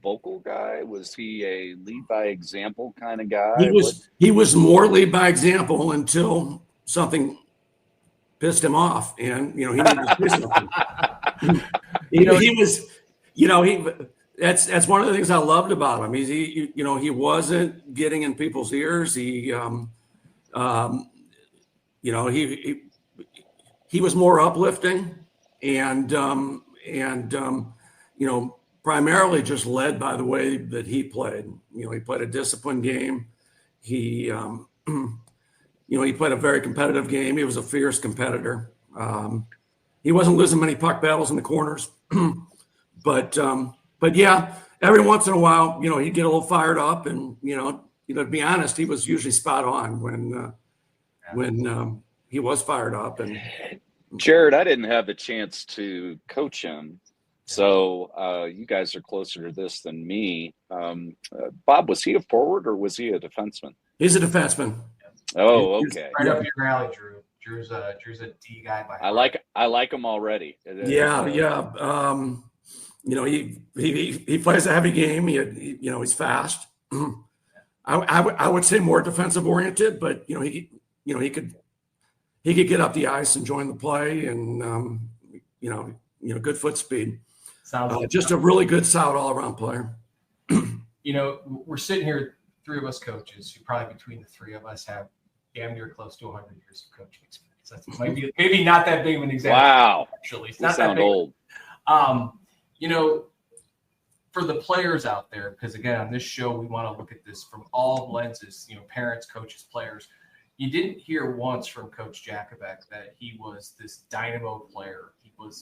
vocal guy? Was he a lead by example kind of guy? He was more lead by example until something pissed him off, and he needed to say something. That's one of the things I loved about him. He wasn't getting in people's ears. He was more uplifting and primarily just led by the way that he played. He played a disciplined game. He played a very competitive game. He was a fierce competitor. He wasn't losing many puck battles in the corners, but yeah, every once in a while, he'd get a little fired up, and to be honest, he was usually spot on when he was fired up. And Jared, I didn't have the chance to coach him, so you guys are closer to this than me. Bob, was he a forward or was he a defenseman? He's a defenseman. Oh, okay. Right up your alley, Drew. Drew's a D guy by heart. I like him already. Yeah. He plays a heavy game. He's fast. I would say more defensive oriented, but he could get up the ice and join the play, and good foot speed. Sounds just a really good, solid all around player. We're sitting here, three of us coaches, who probably between the three of us have damn near close to 100 years of coaching experience. That's maybe not that big of an example. Wow, actually, it's you not sound that big. old. For the players out there, because again, on this show, we want to look at this from all lenses, parents, coaches, players. You didn't hear once from Coach Jakubeck that he was this dynamo player.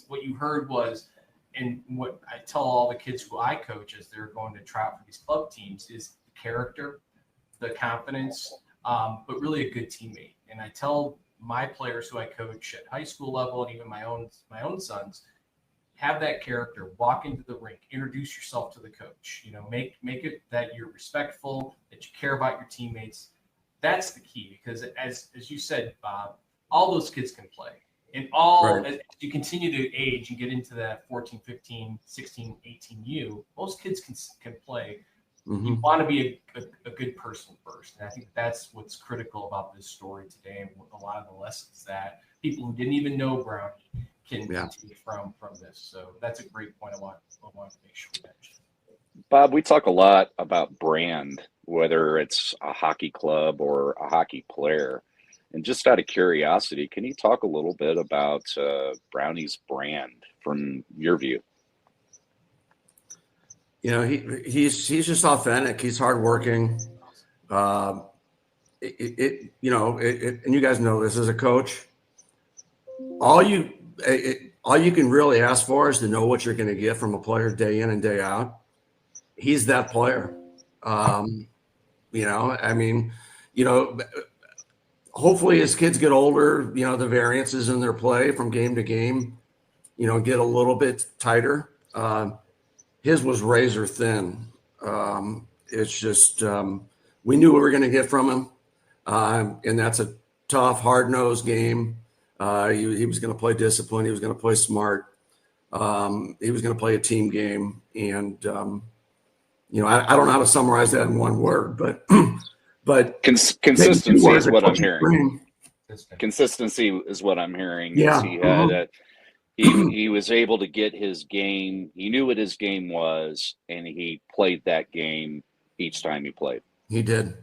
What you heard was, and what I tell all the kids who I coach as they're going to try out for these club teams, is the character, the confidence, but really a good teammate. And I tell my players who I coach at high school level and even my own sons, have that character, walk into the rink, introduce yourself to the coach, make it that you're respectful, that you care about your teammates. That's the key, because as you said, Bob, all those kids can play. And as you continue to age and get into that 14, 15, 16, 18U, most kids can play. You want to be a good person first. And I think that's what's critical about this story today, and a lot of the lessons that people who didn't even know Brownie can take from this. So that's a great point I want to make sure we mention. Bob, we talk a lot about brand, whether it's a hockey club or a hockey player. And just out of curiosity, can you talk a little bit about Brownie's brand from your view? You know, he's just authentic. He's hardworking. And you guys know this as a coach. All you can really ask for is to know what you're going to get from a player day in and day out. He's that player. Hopefully as kids get older, the variances in their play from game to game, get a little bit tighter. His was razor thin. It's just we knew what we were going to get from him, and that's a tough, hard-nosed game. He was going to play discipline. He was going to play smart. He was going to play a team game, and I don't know how to summarize that in one word, but consistency is what I'm hearing. Consistency is what I'm hearing. Yeah, he had he was able to get his game. He knew what his game was, and he played that game each time he played. He did.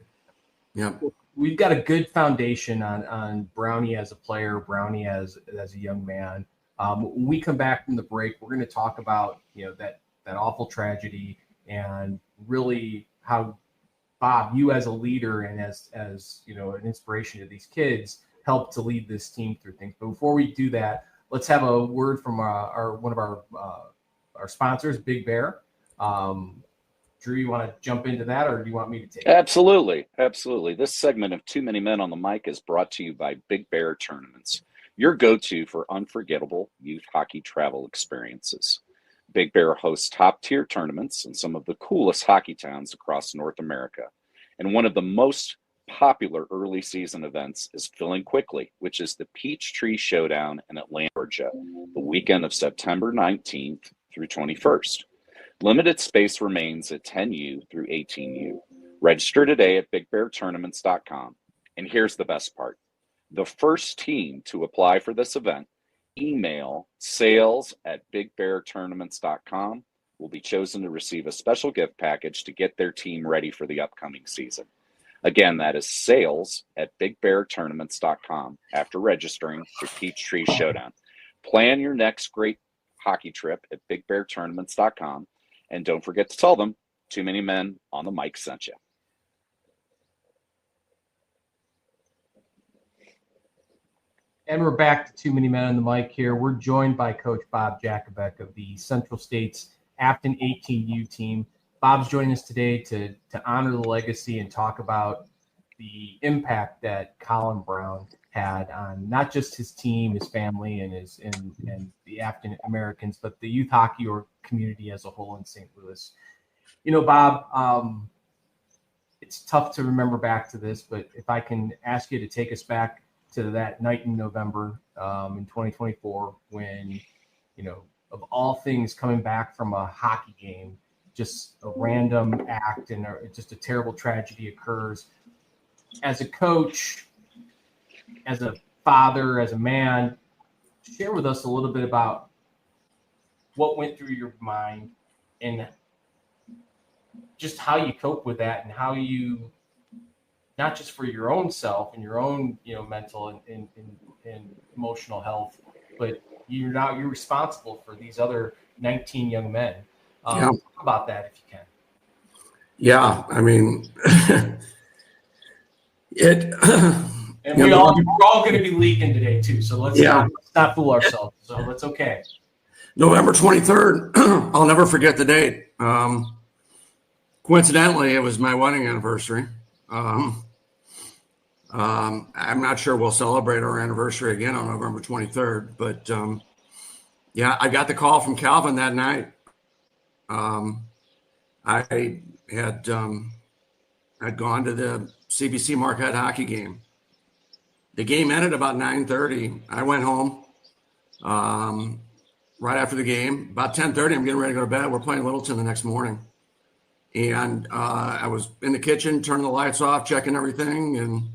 Yeah. We've got a good foundation on Brownie as a player, Brownie as a young man. When we come back from the break, we're going to talk about that awful tragedy and really how Bob, you as a leader and as an inspiration to these kids, helped to lead this team through things. But before we do that, let's have a word from one of our sponsors, Big Bear. Drew, you want to jump into that, or do you want me to take it? Absolutely. This segment of Too Many Men on the Mic is brought to you by Big Bear Tournaments, your go-to for unforgettable youth hockey travel experiences. Big Bear hosts top-tier tournaments in some of the coolest hockey towns across North America. And one of the most popular early season events is Filling Quickly, which is the Peachtree Showdown in Atlanta, Georgia, the weekend of September 19th through 21st. Limited space remains at 10U through 18U. Register today at bigbeartournaments.com. And here's the best part. The first team to apply for this event, email sales@bigbeartournaments.com, will be chosen to receive a special gift package to get their team ready for the upcoming season. Again, that is sales@bigbeartournaments.com after registering for Peachtree Showdown. Plan your next great hockey trip at bigbeartournaments.com. And don't forget to tell them Too Many Men on the Mic sent you. And we're back to Too Many Men on the Mic here. We're joined by Coach Bob Jakubeck of the Central States Afton 18U team. Bob's joining us today to honor the legacy and talk about the impact that Colin Brown had on not just his team, his family, and the Afton Americans, but the youth hockey or community as a whole in St. Louis. Bob, it's tough to remember back to this, but if I can ask you to take us back to that night in November in 2024 when, of all things, coming back from a hockey game, just a random act and just a terrible tragedy occurs. As a coach, as a father, as a man, share with us a little bit about what went through your mind and just how you cope with that and how you, not just for your own self and your own, mental and emotional health, but you're responsible for these other 19 young men. Talk about that if you can. Yeah, I mean, And we're all going to be leaking today too, so let's not fool ourselves. So it's okay. November 23rd, I'll never forget the date. Coincidentally, it was my wedding anniversary. I'm not sure we'll celebrate our anniversary again on November 23rd, but I got the call from Calvin that night. I had I'd gone to the CBC Marquette hockey game. The game ended about 9:30. I went home right after the game. About 10:30, I'm getting ready to go to bed. We're playing Littleton the next morning. And I was in the kitchen, turning the lights off, checking everything, and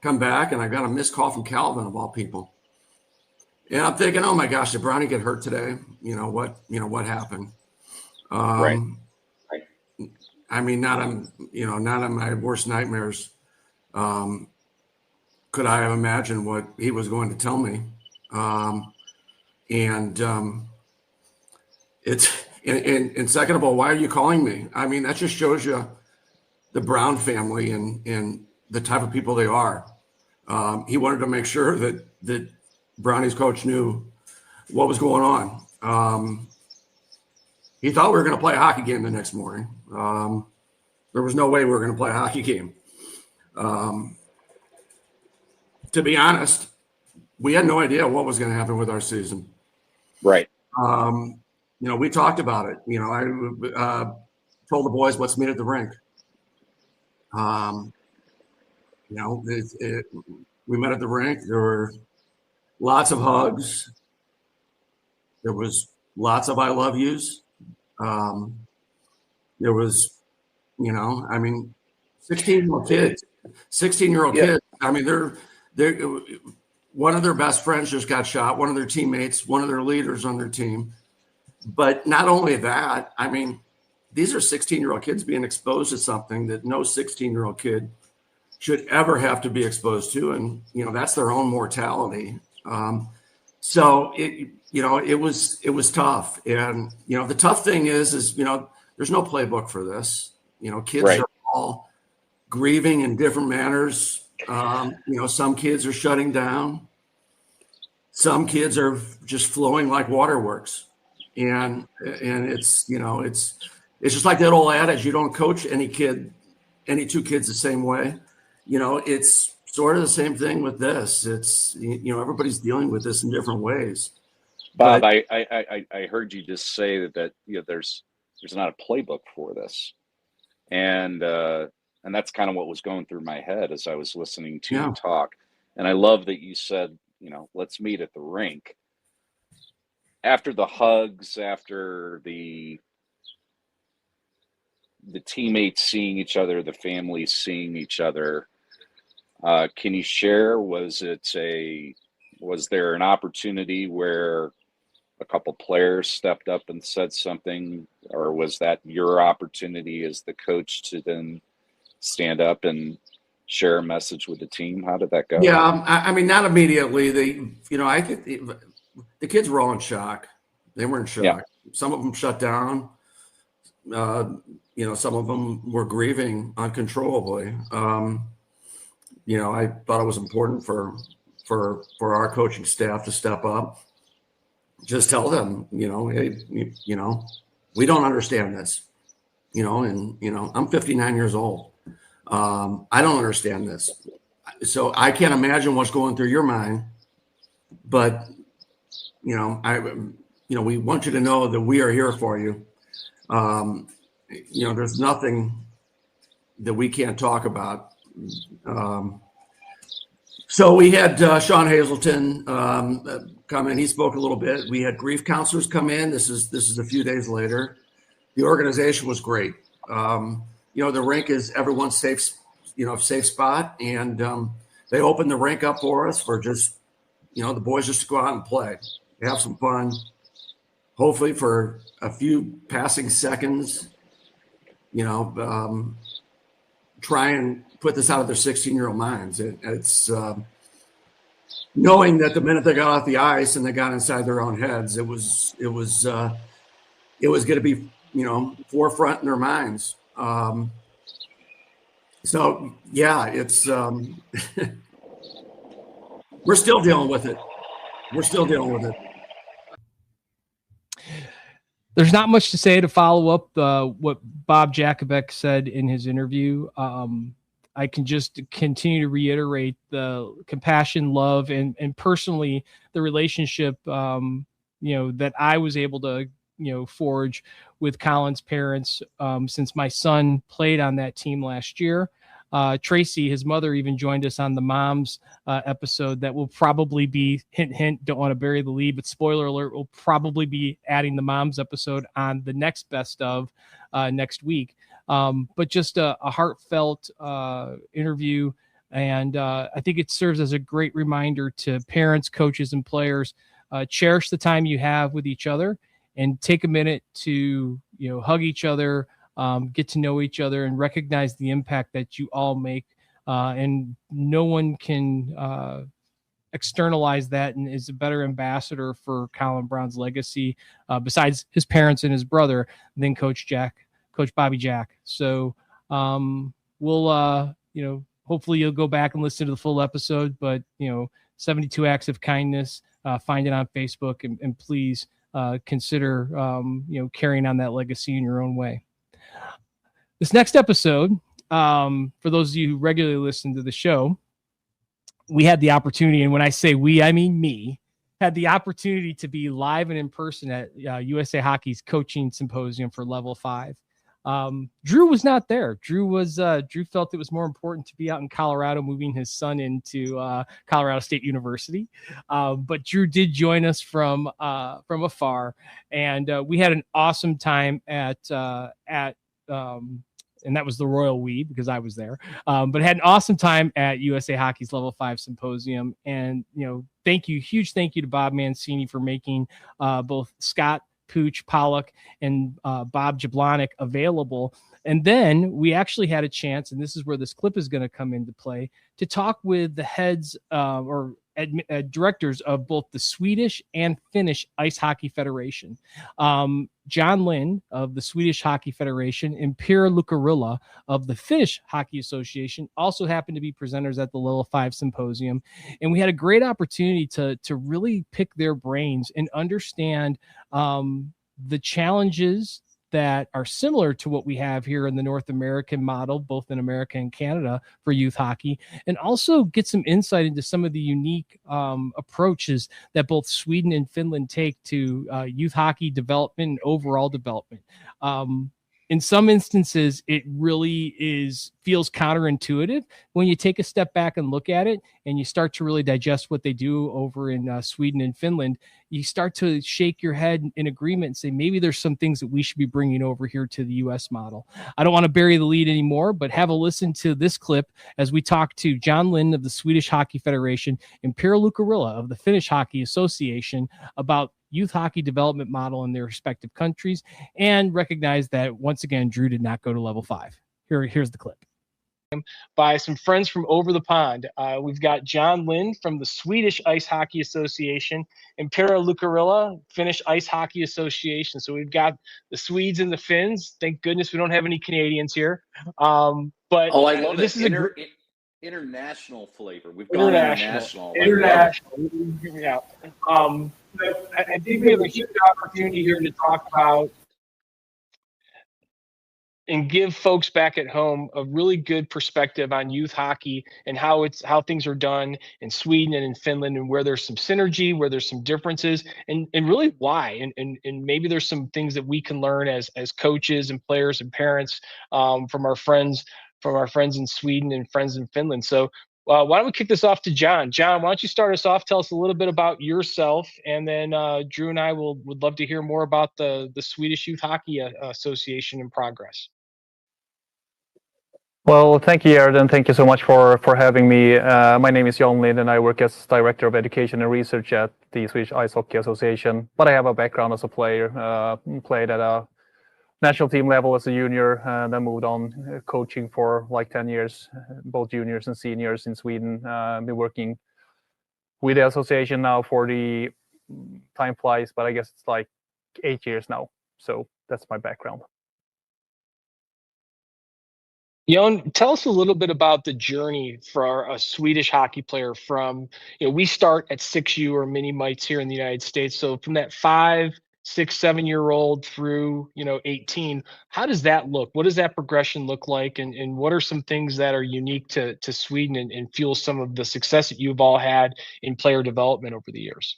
come back, and I got a missed call from Calvin, of all people. And I'm thinking, oh my gosh, did Brownie get hurt today? What happened? Right. I mean, not on my worst nightmares. Could I have imagined what he was going to tell me? And second of all, why are you calling me? I mean, that just shows you the Brown family and the type of people they are. He wanted to make sure that Brownie's coach knew what was going on. He thought we were going to play a hockey game the next morning. There was no way we were going to play a hockey game. To be honest, we had no idea what was going to happen with our season. Right. We talked about it. I told the boys, let's meet at the rink. We met at the rink. There were lots of hugs. There was lots of I love yous. There was, 16-year-old kids. 16-year-old kids. I mean, they're one of their best friends just got shot. One of their teammates, one of their leaders on their team. But not only that, I mean, these are 16-year-old kids being exposed to something that no 16-year-old kid should ever have to be exposed to. And, that's their own mortality. So it was tough. And, the tough thing is, there's no playbook for this. Kids are all grieving in different manners. Some kids are shutting down. Some kids are just flowing like waterworks. And it's just like that old adage, you don't coach any two kids the same way. It's sort of the same thing with this. It's, everybody's dealing with this in different ways. Bob, I heard you just say that there's not a playbook for this. And that's kind of what was going through my head as I was listening to you talk. And I love that you said, let's meet at the rink. After the hugs, after the teammates seeing each other, the families seeing each other, can you share, was there an opportunity where a couple players stepped up and said something, or was that your opportunity as the coach to then stand up and share a message with the team? How did that go? Yeah, I mean, not immediately. I think the kids were all in shock. They were in shock. Yeah. Some of them shut down. Some of them were grieving uncontrollably. I thought it was important for our coaching staff to step up. Just tell them, hey, we don't understand this, I'm 59 years old. I don't understand this. So I can't imagine what's going through your mind, but, we want you to know that we are here for you. There's nothing that we can't talk about. So we had Sean Hazelton come in. He spoke a little bit. We had grief counselors come in. This is a few days later. The organization was great. The rink is everyone's safe spot, and they opened the rink up for us for just, the boys just to go out and play, have some fun. Hopefully for a few passing seconds, try and put this out of their 16-year-old minds. It's knowing that the minute they got off the ice and they got inside their own heads, it was going to be, forefront in their minds. So yeah, it's we're still dealing with it. There's not much to say to follow up what Bob Jakubeck said in his interview. I can just continue to reiterate the compassion, love, and personally the relationship, that I was able to, forge with Colin's parents since my son played on that team last year. Tracy, his mother, even joined us on the mom's episode that will probably be, hint, hint, don't want to bury the lead, but spoiler alert, we'll probably be adding the mom's episode on the next best of next week. But just a heartfelt interview. And I think it serves as a great reminder to parents, coaches, and players. Cherish the time you have with each other and take a minute to, hug each other, get to know each other, and recognize the impact that you all make. And no one can externalize that and is a better ambassador for Colin Brown's legacy, besides his parents and his brother, than Coach Bobby Jack. So we'll, hopefully you'll go back and listen to the full episode, but 72 Acts of Kindness, find it on Facebook, and please consider, carrying on that legacy in your own way. This next episode, for those of you who regularly listen to the show, we had the opportunity, and when I say we, I mean me, had the opportunity to be live and in person at USA Hockey's coaching symposium for Level 5. Drew was not there. Drew felt it was more important to be out in Colorado, moving his son into Colorado State University. But Drew did join us from afar, and we had an awesome time at and that was the Royal We, because I was there. But had an awesome time at USA Hockey's Level 5 Symposium. And, huge thank you to Bob Mancini for making both Scott Pooch Pollock and Bob Jakubeck available. And then we actually had a chance, and this is where this clip is going to come into play, to talk with the heads or directors of both the Swedish and Finnish Ice Hockey Federation. John Lind of the Swedish Hockey Federation and Pyry Lukkarila of the Finnish Hockey Association also happened to be presenters at the Level 5 Symposium. And we had a great opportunity to really pick their brains and understand the challenges that are similar to what we have here in the North American model, both in America and Canada, for youth hockey, and also get some insight into some of the unique approaches that both Sweden and Finland take to youth hockey development and overall development. In some instances, it really feels counterintuitive when you take a step back and look at it and you start to really digest what they do over in Sweden and Finland. You start to shake your head in agreement and say, maybe there's some things that we should be bringing over here to the U.S. model. I don't want to bury the lead anymore, but have a listen to this clip as we talk to John Lind of the Swedish Hockey Federation and Pyry Lukkarila of the Finnish Hockey Association about youth hockey development model in their respective countries, and recognize that, once again, Drew did not go to Level 5. Here's the clip. By some friends from over the pond. We've got John Lind from the Swedish Ice Hockey Association and Pyry Lukkarila, Finnish Ice Hockey Association. So we've got the Swedes and the Finns. Thank goodness we don't have any Canadians here. But I love this is international flavor. We've gone international. Yeah. I think we have a huge opportunity here to talk about and give folks back at home a really good perspective on youth hockey and how things are done in Sweden and in Finland, and where there's some synergy, where there's some differences, and really why. And maybe there's some things that we can learn as coaches and players and parents from our friends in Sweden and friends in Finland. So why don't we kick this off to John? John, why don't you start us off? Tell us a little bit about yourself, and then Drew and I would love to hear more about the Swedish Youth Hockey Association in progress. Well, thank you, Jared, and thank you so much for having me. My name is John Lind, and I work as Director of Education and Research at the Swedish Ice Hockey Association. But I have a background as a player, played at a national team level as a junior, then moved on coaching for like 10 years, both juniors and seniors in Sweden. Been working with the association now for the time flies, but I guess it's like 8 years now. So that's my background. Jon, tell us a little bit about the journey for a Swedish hockey player from, we start at 6U or mini mites here in the United States. So from that 5, 6, 7-year-old through, 18, how does that look? What does that progression look like? And what are some things that are unique to Sweden and fuel some of the success that you've all had in player development over the years?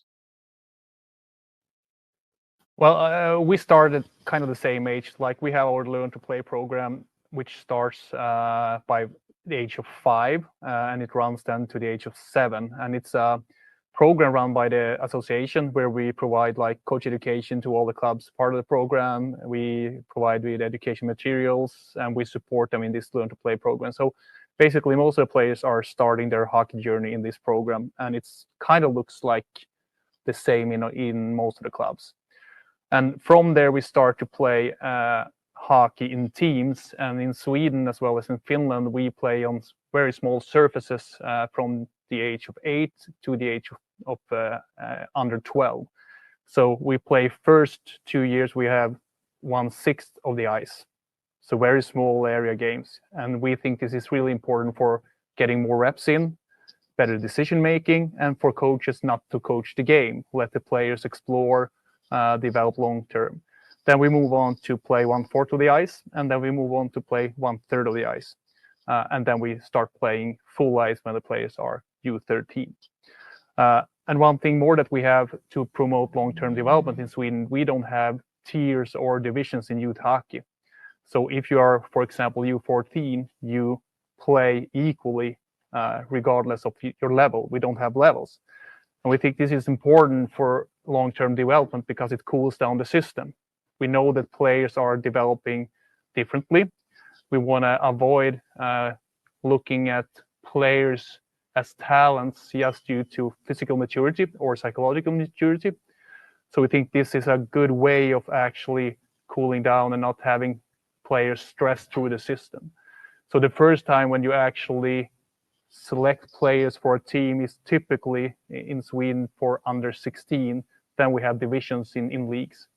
Well, we started kind of the same age. Like we have our Learn to Play program, which starts by the age of 5, and it runs then to the age of 7. And it's a program run by the association where we provide like coach education to all the clubs part of the program. We provide with education materials, and we support them in this learn to play program. So basically most of the players are starting their hockey journey in this program, and it's kind of looks like the same in most of the clubs. And from there we start to play hockey in teams, and in Sweden as well as in Finland we play on very small surfaces from the age of 8 to the age of under 12. So we play first 2 years we have 1/6 of the ice, so very small area games, and we think this is really important for getting more reps in, better decision making, and for coaches not to coach the game, let the players explore, develop long term. Then we move on to play 1/4 of the ice, and then we move on to play 1/3 of the ice. And then we start playing full ice when the players are U13. And one thing more that we have to promote long-term development in Sweden, we don't have tiers or divisions in youth hockey. So if you are, for example, U14, you play equally regardless of your level. We don't have levels. And we think this is important for long-term development because it cools down the system. We know that players are developing differently. We want to avoid looking at players as talents just due to physical maturity or psychological maturity. So we think this is a good way of actually cooling down and not having players stressed through the system. So the first time when you actually select players for a team is typically in Sweden for under 16. Then we have divisions in leagues.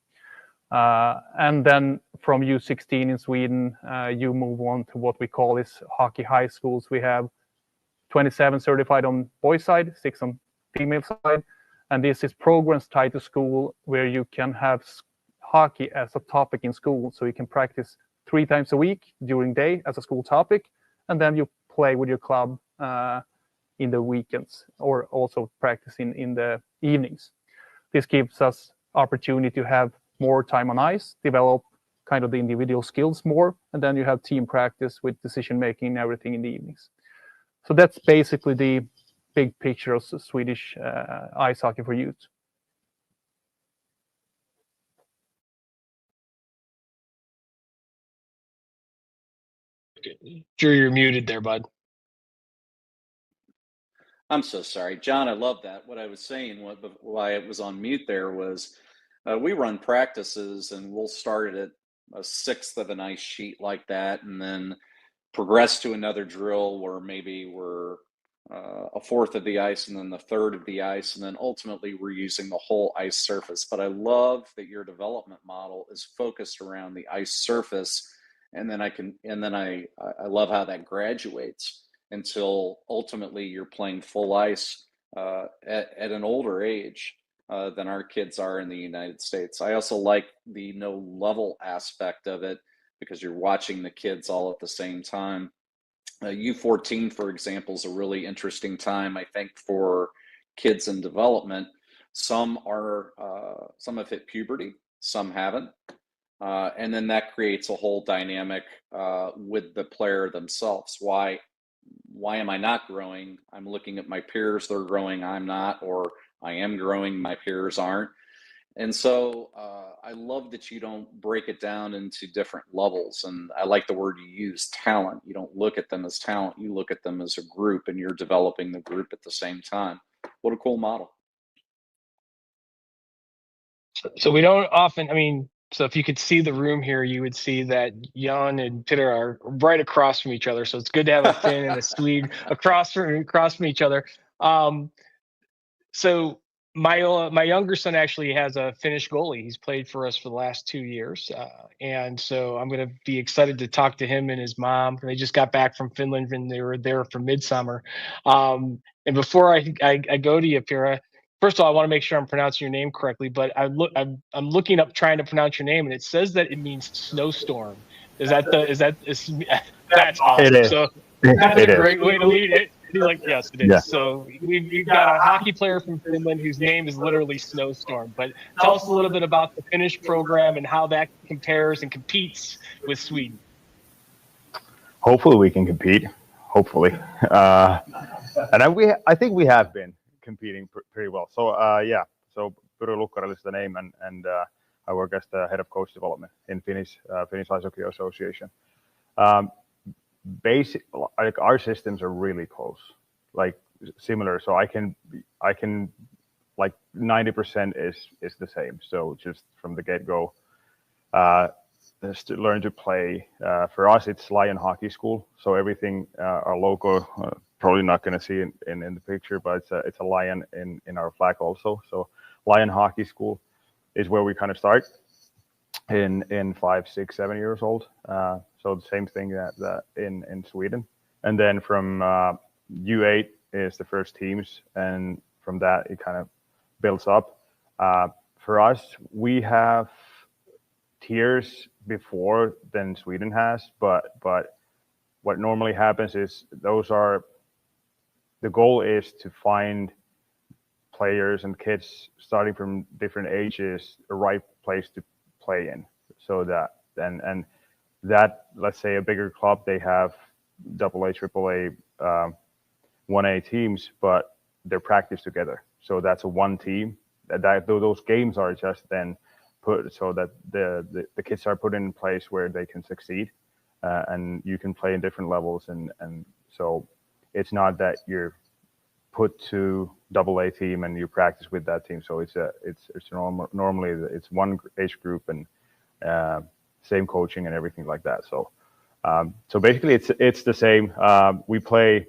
And then from U16 in Sweden, you move on to what we call is hockey high schools. We have 27 certified on boys side, 6 on female side. And this is programs tied to school where you can have hockey as a topic in school. So you can practice 3 times a week during day as a school topic. And then you play with your club in the weekends, or also practice in the evenings. This gives us opportunity to have more time on ice, develop kind of the individual skills more, and then you have team practice with decision making and everything in the evenings. So that's basically the big picture of Swedish ice hockey for youth. Drew, you're muted there, bud. I'm so sorry, John. I love that. What I was saying, why it was on mute there was we run practices and we'll start at a 1/6 of an ice sheet like that, and then progress to another drill where maybe we're a 1/4 of the ice and then the 1/3 of the ice, and then ultimately we're using the whole ice surface. But I love that your development model is focused around the ice surface, and then I love how that graduates until ultimately you're playing full ice at an older age than our kids are in the United States. I also like the no level aspect of it because you're watching the kids all at the same time. U14, for example, is a really interesting time, I think, for kids in development. Some have hit puberty, some haven't. And then that creates a whole dynamic with the player themselves. Why am I not growing? I'm looking at my peers, they're growing, I'm not, or I am growing, my peers aren't. And so I love that you don't break it down into different levels. And I like the word you use, talent. You don't look at them as talent, you look at them as a group, and you're developing the group at the same time. What a cool model. So we don't often, so if you could see the room here, you would see that Jan and Peter are right across from each other. So it's good to have a Finn and a Swede across from each other. So my younger son actually has a Finnish goalie. He's played for us for the last 2 years. And so I'm going to be excited to talk to him and his mom. They just got back from Finland and they were there for midsummer. And before I go to you, Pyry, first of all, I want to make sure I'm pronouncing your name correctly, but I'm looking up trying to pronounce your name, and it says that it means snowstorm. That's awesome. It is. So that's a great way to lead it. He's like, yes, it is. Yeah. So we've got a hockey player from Finland whose name is literally Snowstorm. But tell us a little bit about the Finnish program and how that compares and competes with Sweden. Hopefully we can compete. hopefully. And I think we have been competing pretty well. So so Lukkarila is the name, and I work as the head of coach development in Finnish Ice Hockey Association. Like our systems are really close, like similar. So I can like 90% is the same. So just from the get go, just to learn to play. For us, it's Lion Hockey School. So everything, our logo, probably not going to see it in the picture, but it's a lion in our flag also. So Lion Hockey School is where we kind of start in 5, 6, 7 years old. So the same thing that in Sweden. And then from U8 is the first teams, and from that it kind of builds up. For us, we have tiers before than Sweden has, but what normally happens is the goal is to find players and kids starting from different ages a right place to play in, so that and that, let's say a bigger club, they have AA, AAA, 1A teams, but they're practiced together. So that's a one team. Those games are just then put so that the kids are put in place where they can succeed, and you can play in different levels, and so it's not that you're put to AA team and you practice with that team. So it's normally it's one age group and same coaching and everything like that. So basically it's the same. We play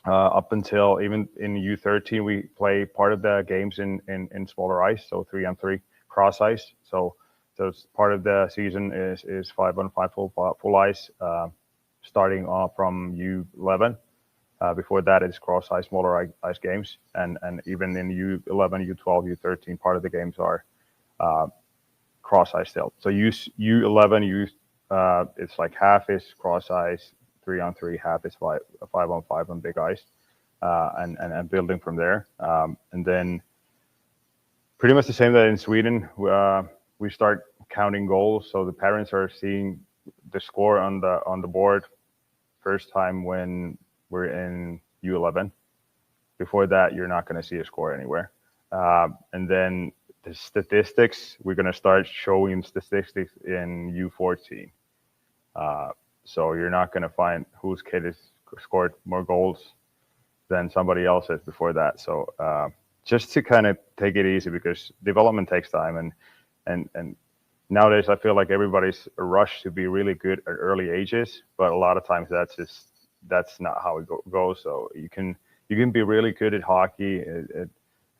up until even in U13 we play part of the games in smaller ice, so 3-on-3 cross ice. So it's part of the season is 5-on-5 full ice, starting off from U11. Before that, it's cross ice, smaller ice games, and even in U11, U12, U13, part of the games are cross ice still. So U11, it's like half is cross ice, 3-on-3, half is 5-on-5 on big ice, and building from there. And then pretty much the same that in Sweden, we start counting goals. So the parents are seeing the score on the board first time when we're in U11. Before that, you're not going to see a score anywhere. And then the statistics, we're going to start showing statistics in U14. So you're not going to find whose kid has scored more goals than somebody else's before that. So just to kind of take it easy, because development takes time, and nowadays I feel like everybody's rushed to be really good at early ages, but a lot of times that's not how it goes. So you can be really good at hockey at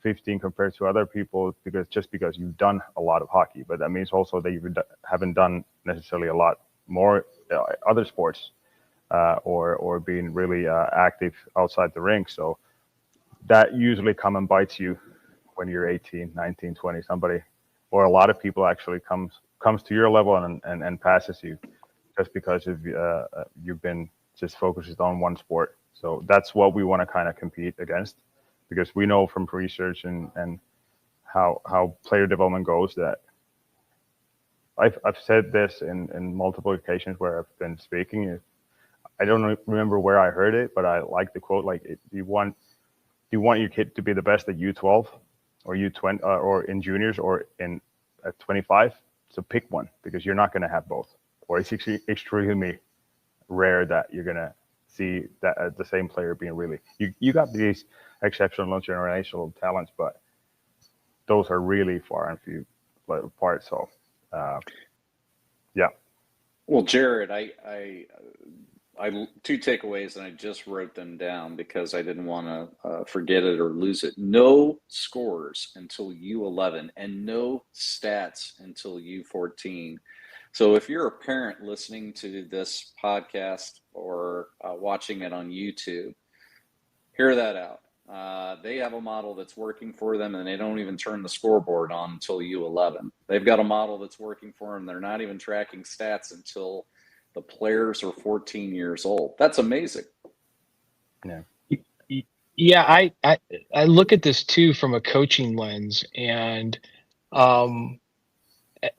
15 compared to other people because you've done a lot of hockey, but that means also that you haven't done necessarily a lot more other sports or being really active outside the rink. So that usually come and bites you when you're 18, 19, 20. Somebody or a lot of people actually comes to your level and passes you just because of you've been just focused on one sport. So that's what we want to kind of compete against, because we know from research and how player development goes that I've said this in multiple occasions where I've been speaking. I don't remember where I heard it, but I like the quote, like, you want your kid to be the best at U12 or U20 or in juniors or at 25. So pick one, because you're not going to have both, or it's extremely rare that you're going to see that the same player being really, you got these exceptional generational talents, but those are really far and few apart. So yeah. Well, Jared, I two takeaways, and I just wrote them down because I didn't want to forget it or lose it. No scores until U11 and no stats until U14. So if you're a parent listening to this podcast or watching it on YouTube, hear that out. They have a model that's working for them, and they don't even turn the scoreboard on until U11. They've got a model that's working for them. They're not even tracking stats until the players are 14 years old. That's amazing. Yeah. Yeah, I look at this too from a coaching lens, and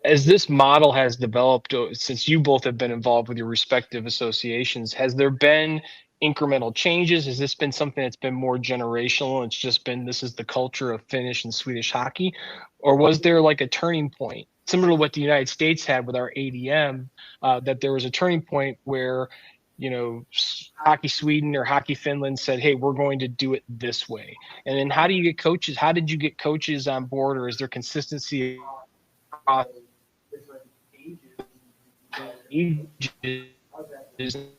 as this model has developed since you both have been involved with your respective associations, has there been incremental changes? Has this been something that's been more generational? It's just been, this is the culture of Finnish and Swedish hockey? Or was there like a turning point, similar to what the United States had with our ADM, that there was a turning point where, you know, Hockey Sweden or Hockey Finland said, hey, we're going to do it this way? And then how do you get coaches? How did you get coaches on board, or is there consistency across ages? How does it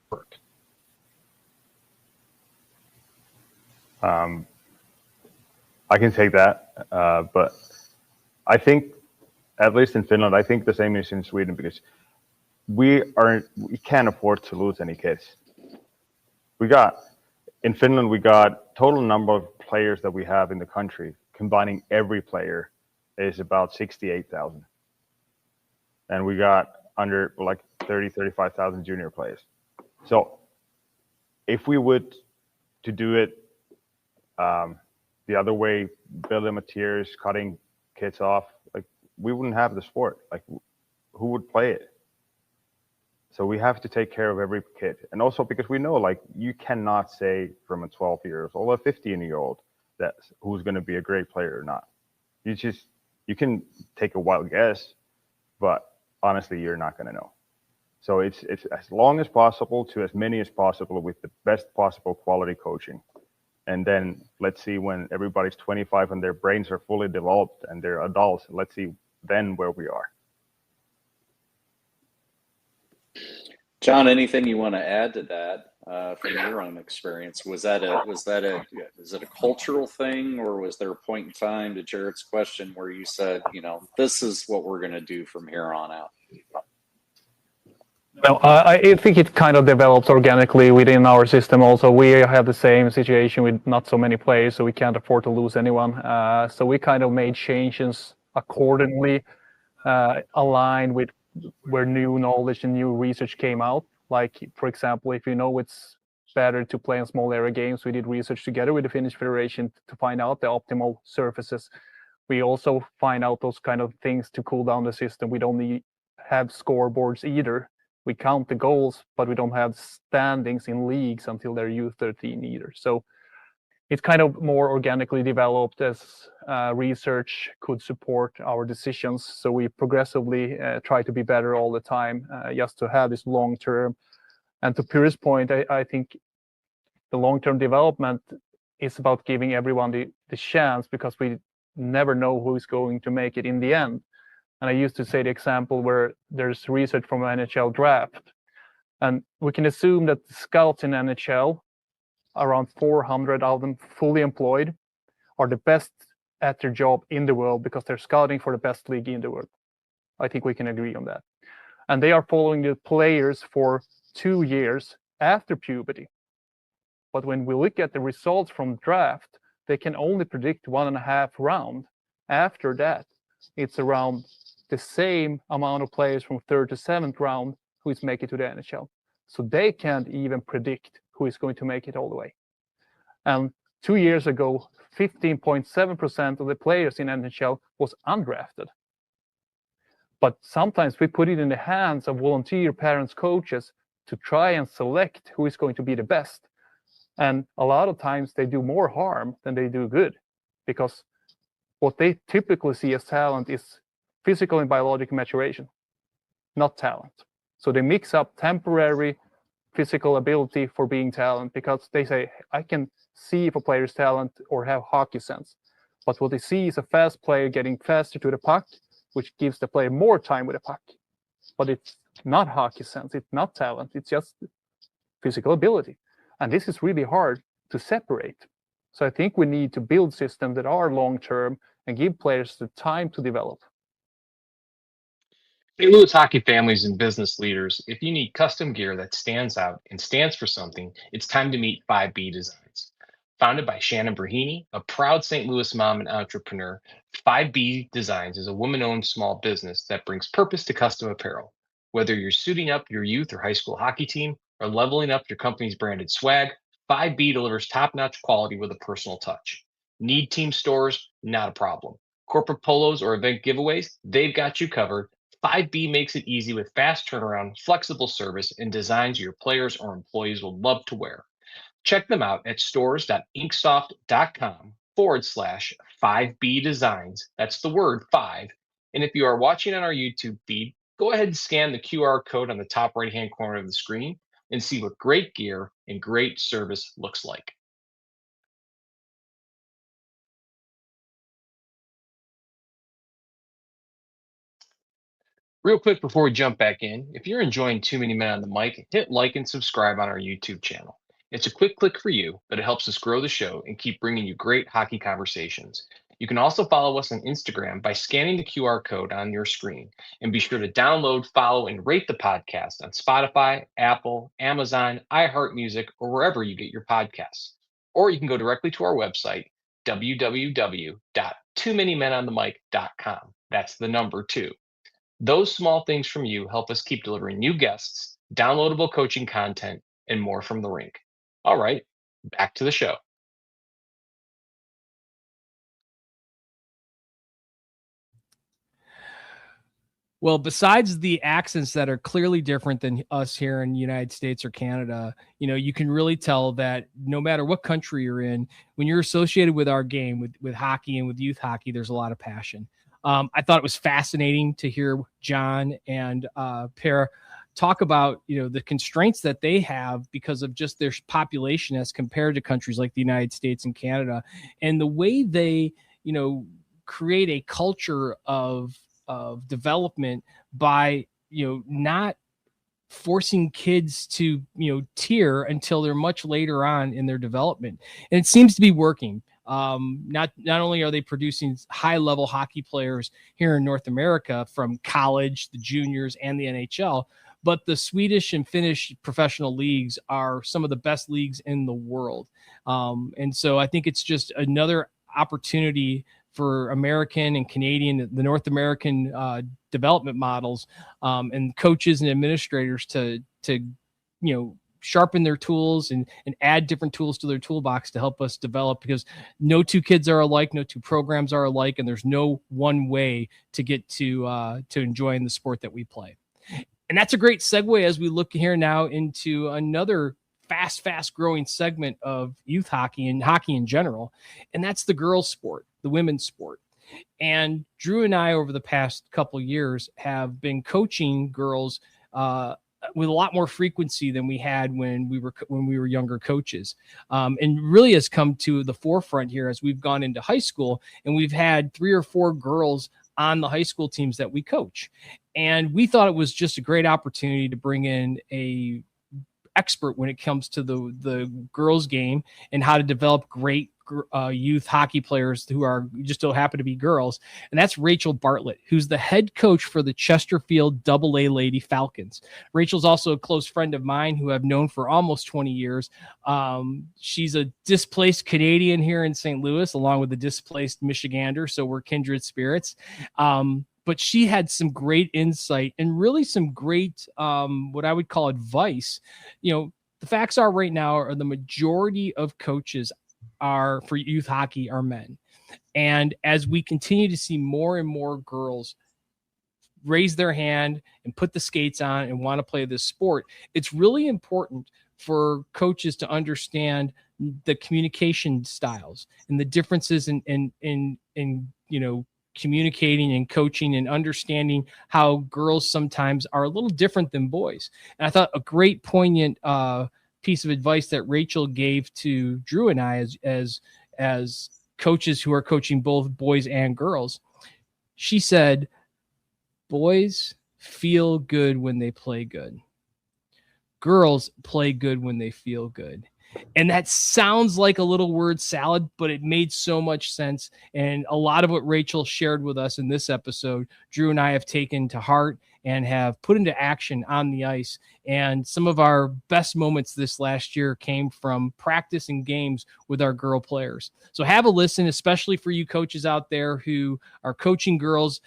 work? I can take that, but I think, at least in Finland, I think the same is in Sweden, because we can't afford to lose any kids. In Finland, we got total number of players that we have in the country, combining every player, is about 68,000. And we got under like 35,000 junior players. So if we would to do it the other way, building materials, cutting kids off, like, we wouldn't have the sport. Like, who would play it? So we have to take care of every kid. And also because we know, like, you cannot say from a 12-year-old or a 15-year-old that who's going to be a great player or not. You can take a wild guess, but honestly, you're not going to know. So it's as long as possible to as many as possible with the best possible quality coaching. And then let's see, when everybody's 25 and their brains are fully developed and they're adults, let's see then where we are. John, anything you want to add to that from your own experience? Is it a cultural thing, or was there a point in time, to Jared's question, where you said, you know, this is what we're going to do from here on out? No, I think it kind of develops organically within our system. Also, we have the same situation with not so many players, so we can't afford to lose anyone. So we kind of made changes accordingly, aligned with where new knowledge and new research came out. Like, for example, if you know it's better to play in small area games, we did research together with the Finnish Federation to find out the optimal surfaces. We also find out those kind of things to cool down the system. We don't need have scoreboards either. We count the goals, but we don't have standings in leagues until they're U13 either. So it's kind of more organically developed as research could support our decisions. So we progressively try to be better all the time, just to have this long term. And to Pyry's point, I think the long-term development is about giving everyone the chance, because we never know who is going to make it in the end. And I used to say the example where there's research from an NHL draft, and we can assume that the scouts in NHL, around 400 of them fully employed, are the best at their job in the world because they're scouting for the best league in the world. I think we can agree on that. And they are following the players for 2 years after puberty. But when we look at the results from draft, they can only predict 1.5 round. After that, it's around the same amount of players from 3rd to 7th round who is making it to the NHL. So they can't even predict who is going to make it all the way. And 2 years ago, 15.7% of the players in NHL was undrafted. But sometimes we put it in the hands of volunteer parents, coaches to try and select who is going to be the best. And a lot of times they do more harm than they do good, because what they typically see as talent is physical and biological maturation, not talent. So they mix up temporary physical ability for being talent, because they say, I can see if a player's talent or have hockey sense. But what they see is a fast player getting faster to the puck, which gives the player more time with the puck. But it's not hockey sense, it's not talent, it's just physical ability. And this is really hard to separate. So I think we need to build systems that are long-term and give players the time to develop. St. Louis hockey families and business leaders, if you need custom gear that stands out and stands for something, it's time to meet 5B Designs. Founded by Shannon Brahini, a proud St. Louis mom and entrepreneur, 5B Designs is a woman-owned small business that brings purpose to custom apparel. Whether you're suiting up your youth or high school hockey team or leveling up your company's branded swag, 5B delivers top-notch quality with a personal touch. Need team stores? Not a problem. Corporate polos or event giveaways? They've got you covered. 5B makes it easy with fast turnaround, flexible service, and designs your players or employees will love to wear. Check them out at stores.inksoft.com/5B designs. That's the word 5. And if you are watching on our YouTube feed, go ahead and scan the QR code on the top right-hand corner of the screen and see what great gear and great service looks like. Real quick before we jump back in, if you're enjoying Too Many Men on the Mic, hit like and subscribe on our YouTube channel. It's a quick click for you, but it helps us grow the show and keep bringing you great hockey conversations. You can also follow us on Instagram by scanning the QR code on your screen. And be sure to download, follow, and rate the podcast on Spotify, Apple, Amazon, iHeartMusic, or wherever you get your podcasts. Or you can go directly to our website, www.toomanymenonthemic.com. That's the number 2. Those small things from you help us keep delivering new guests, downloadable coaching content, and more from the rink. All right, back to the show. Well, besides the accents that are clearly different than us here in the United States or Canada, you can really tell that no matter what country you're in, when you're associated with our game, with hockey and with youth hockey, there's a lot of passion. I thought it was fascinating to hear John and Pyry talk about, the constraints that they have because of just their population as compared to countries like the United States and Canada, and the way they, create a culture of development by, not forcing kids to, tier until they're much later on in their development. And it seems to be working. Not only are they producing high level hockey players here in North America from college, the juniors, and the NHL, but the Swedish and Finnish professional leagues are some of the best leagues in the world. And so I think it's just another opportunity for American and Canadian, the North American development models, and coaches and administrators to sharpen their tools and add different tools to their toolbox to help us develop, because no two kids are alike, no two programs are alike, and there's no one way to get to enjoying the sport that we play. And that's a great segue as we look here now into another fast growing segment of youth hockey and hockey in general. And that's the girls' sport, the women's sport. And Drew and I, over the past couple of years, have been coaching girls with a lot more frequency than we had when we were younger coaches, and really has come to the forefront here as we've gone into high school, and we've had 3 or 4 girls on the high school teams that we coach. And we thought it was just a great opportunity to bring in a expert when it comes to the girls game and how to develop great youth hockey players who are just so happen to be girls. And that's Rachel Bartlett, who's the head coach for the Chesterfield AA Lady Falcons. Rachel's also a close friend of mine who I've known for almost 20 years. She's a displaced Canadian here in St. Louis, along with a displaced Michigander. So we're kindred spirits. But she had some great insight and really some great, what I would call advice. The facts are right now are the majority of coaches are for youth hockey are men. And as we continue to see more and more girls raise their hand and put the skates on and want to play this sport, it's really important for coaches to understand the communication styles and the differences in communicating and coaching and understanding how girls sometimes are a little different than boys. And I thought a great poignant piece of advice that Rachel gave to Drew and I as coaches who are coaching both boys and girls. She said, boys feel good when they play good. Girls play good when they feel good. And that sounds like a little word salad, but it made so much sense. And a lot of what Rachel shared with us in this episode, Drew and I have taken to heart and have put into action on the ice. And some of our best moments this last year came from practice and games with our girl players. So have a listen, especially for you coaches out there who are coaching girls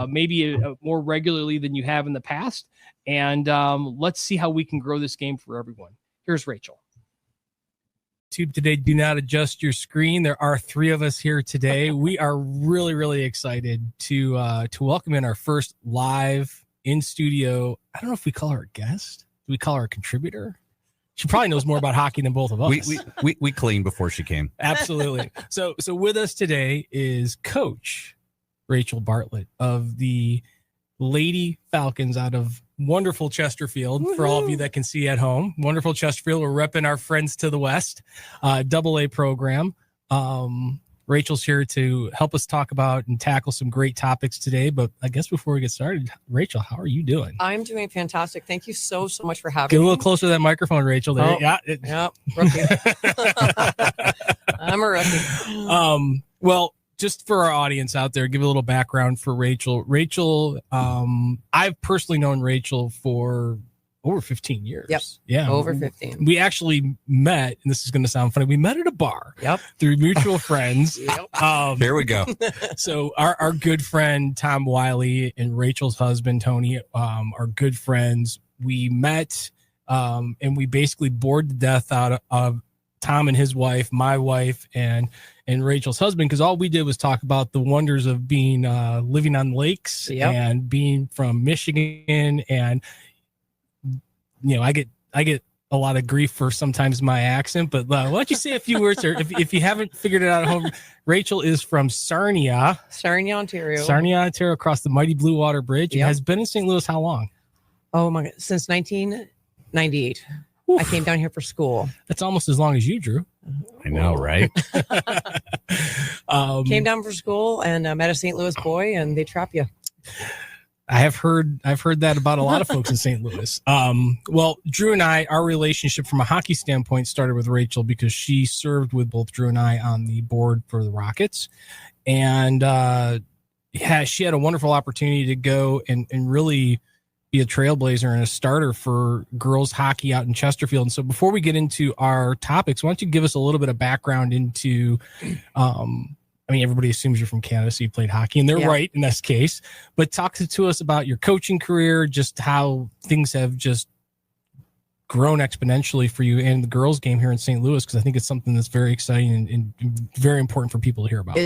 maybe more regularly than you have in the past. And let's see how we can grow this game for everyone. Here's Rachel. YouTube today, do not adjust your screen. There are 3 of us here today. We are really, really excited to welcome in our first live in studio. I don't know if we call her a guest. Do we call her a contributor? She probably knows more about hockey than both of us. We cleaned before she came. Absolutely. So with us today is Coach Rachel Bartlett of the Lady Falcons out of wonderful Chesterfield. Woo-hoo. For all of you that can see at home, wonderful Chesterfield. We're repping our friends to the west, AA program. Rachel's here to help us talk about and tackle some great topics today. But I guess before we get started, Rachel, how are you doing? I'm doing fantastic. Thank you so much for having me. Get a little closer to that microphone, Rachel. There. Oh, yeah. Rookie. I'm a rookie. Well, just for our audience out there, give a little background for Rachel. Rachel, I've personally known Rachel for over 15 years. Yep. Yeah. Over 15. We actually met, and this is going to sound funny. We met at a bar. Yep. Through mutual friends. Yep. There we go. So our good friend, Tom Wiley, and Rachel's husband, Tony, are good friends. We met, and we basically bored the death out of Tom and his wife, my wife, and Rachel's husband, because all we did was talk about the wonders of being living on lakes. Yep. And being from Michigan. And I get a lot of grief for sometimes my accent, but why don't you say a few words, or if you haven't figured it out at home. Rachel is from Sarnia, Ontario, across the mighty Blue Water Bridge. Yep. And has been in St. Louis how long? Oh my God, since 1998. Oof. I came down here for school. That's almost as long as you, Drew. I know, right? Came down for school and met a St. Louis boy, and they trap you. I've heard that about a lot of folks in St. Louis. Well, Drew and I, our relationship from a hockey standpoint started with Rachel because she served with both Drew and I on the board for the Rockets. And she had a wonderful opportunity to go and really be a trailblazer and a starter for girls hockey out in Chesterfield. And so before we get into our topics, why don't you give us a little bit of background into everybody assumes you're from Canada, so you played hockey, and they're right in this case. But talk to us about your coaching career, just how things have just grown exponentially for you and the girls' game here in St. Louis, because I think it's something that's very exciting and very important for people to hear about.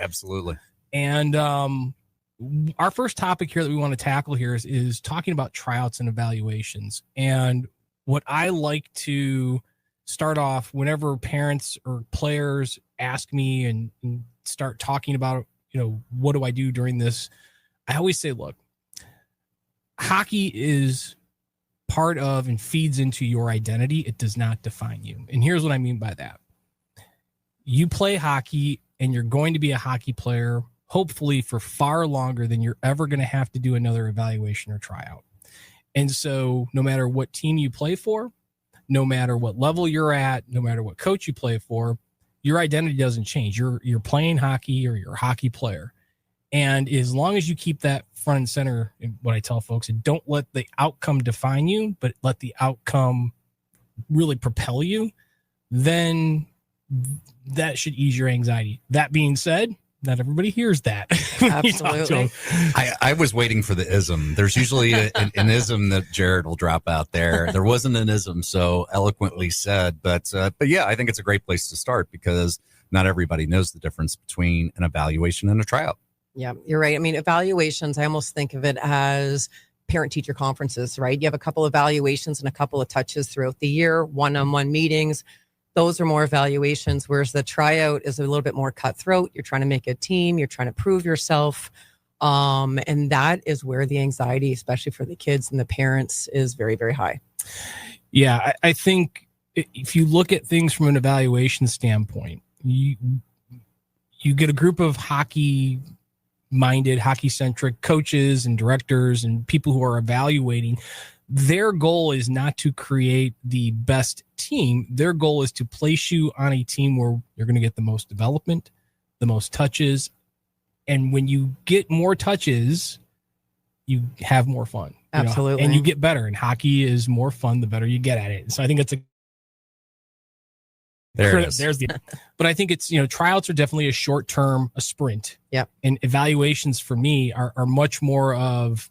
Absolutely. And our first topic here that we want to tackle here is talking about tryouts and evaluations. And what I like to start off whenever parents or players ask me and start talking about what do I do during this? I always say, look, hockey is part of and feeds into your identity. It does not define you. And here's what I mean by that. You play hockey and you're going to be a hockey player, hopefully for far longer than you're ever going to have to do another evaluation or tryout. And so no matter what team you play for, no matter what level you're at, no matter what coach you play for, your identity doesn't change. You're playing hockey or you're a hockey player. And as long as you keep that front and center, what I tell folks, don't let the outcome define you, but let the outcome really propel you, then that should ease your anxiety. That being said, not everybody hears that. Absolutely. I was waiting for the ism. There's usually an ism that Jared will drop out there. There wasn't an ism so eloquently said, but yeah, I think it's a great place to start because not everybody knows the difference between an evaluation and a tryout. Yeah, you're right. I mean, evaluations, I almost think of it as parent-teacher conferences, right? You have a couple of evaluations and a couple of touches throughout the year, one-on-one meetings. Those are more evaluations, whereas the tryout is a little bit more cutthroat. You're trying to make a team. You're trying to prove yourself. And that is where the anxiety, especially for the kids and the parents, is very, very high. Yeah, I think if you look at things from an evaluation standpoint, you get a group of hockey-minded, hockey-centric coaches and directors and people who are evaluating. Their goal is not to create the best team. Their goal is to place you on a team where you're going to get the most development, the most touches. And when you get more touches, you have more fun. Absolutely. And you get better. And hockey is more fun the better you get at it. So I think it's but I think it's, tryouts are definitely a short term, a sprint. Yeah. And evaluations for me are much more of,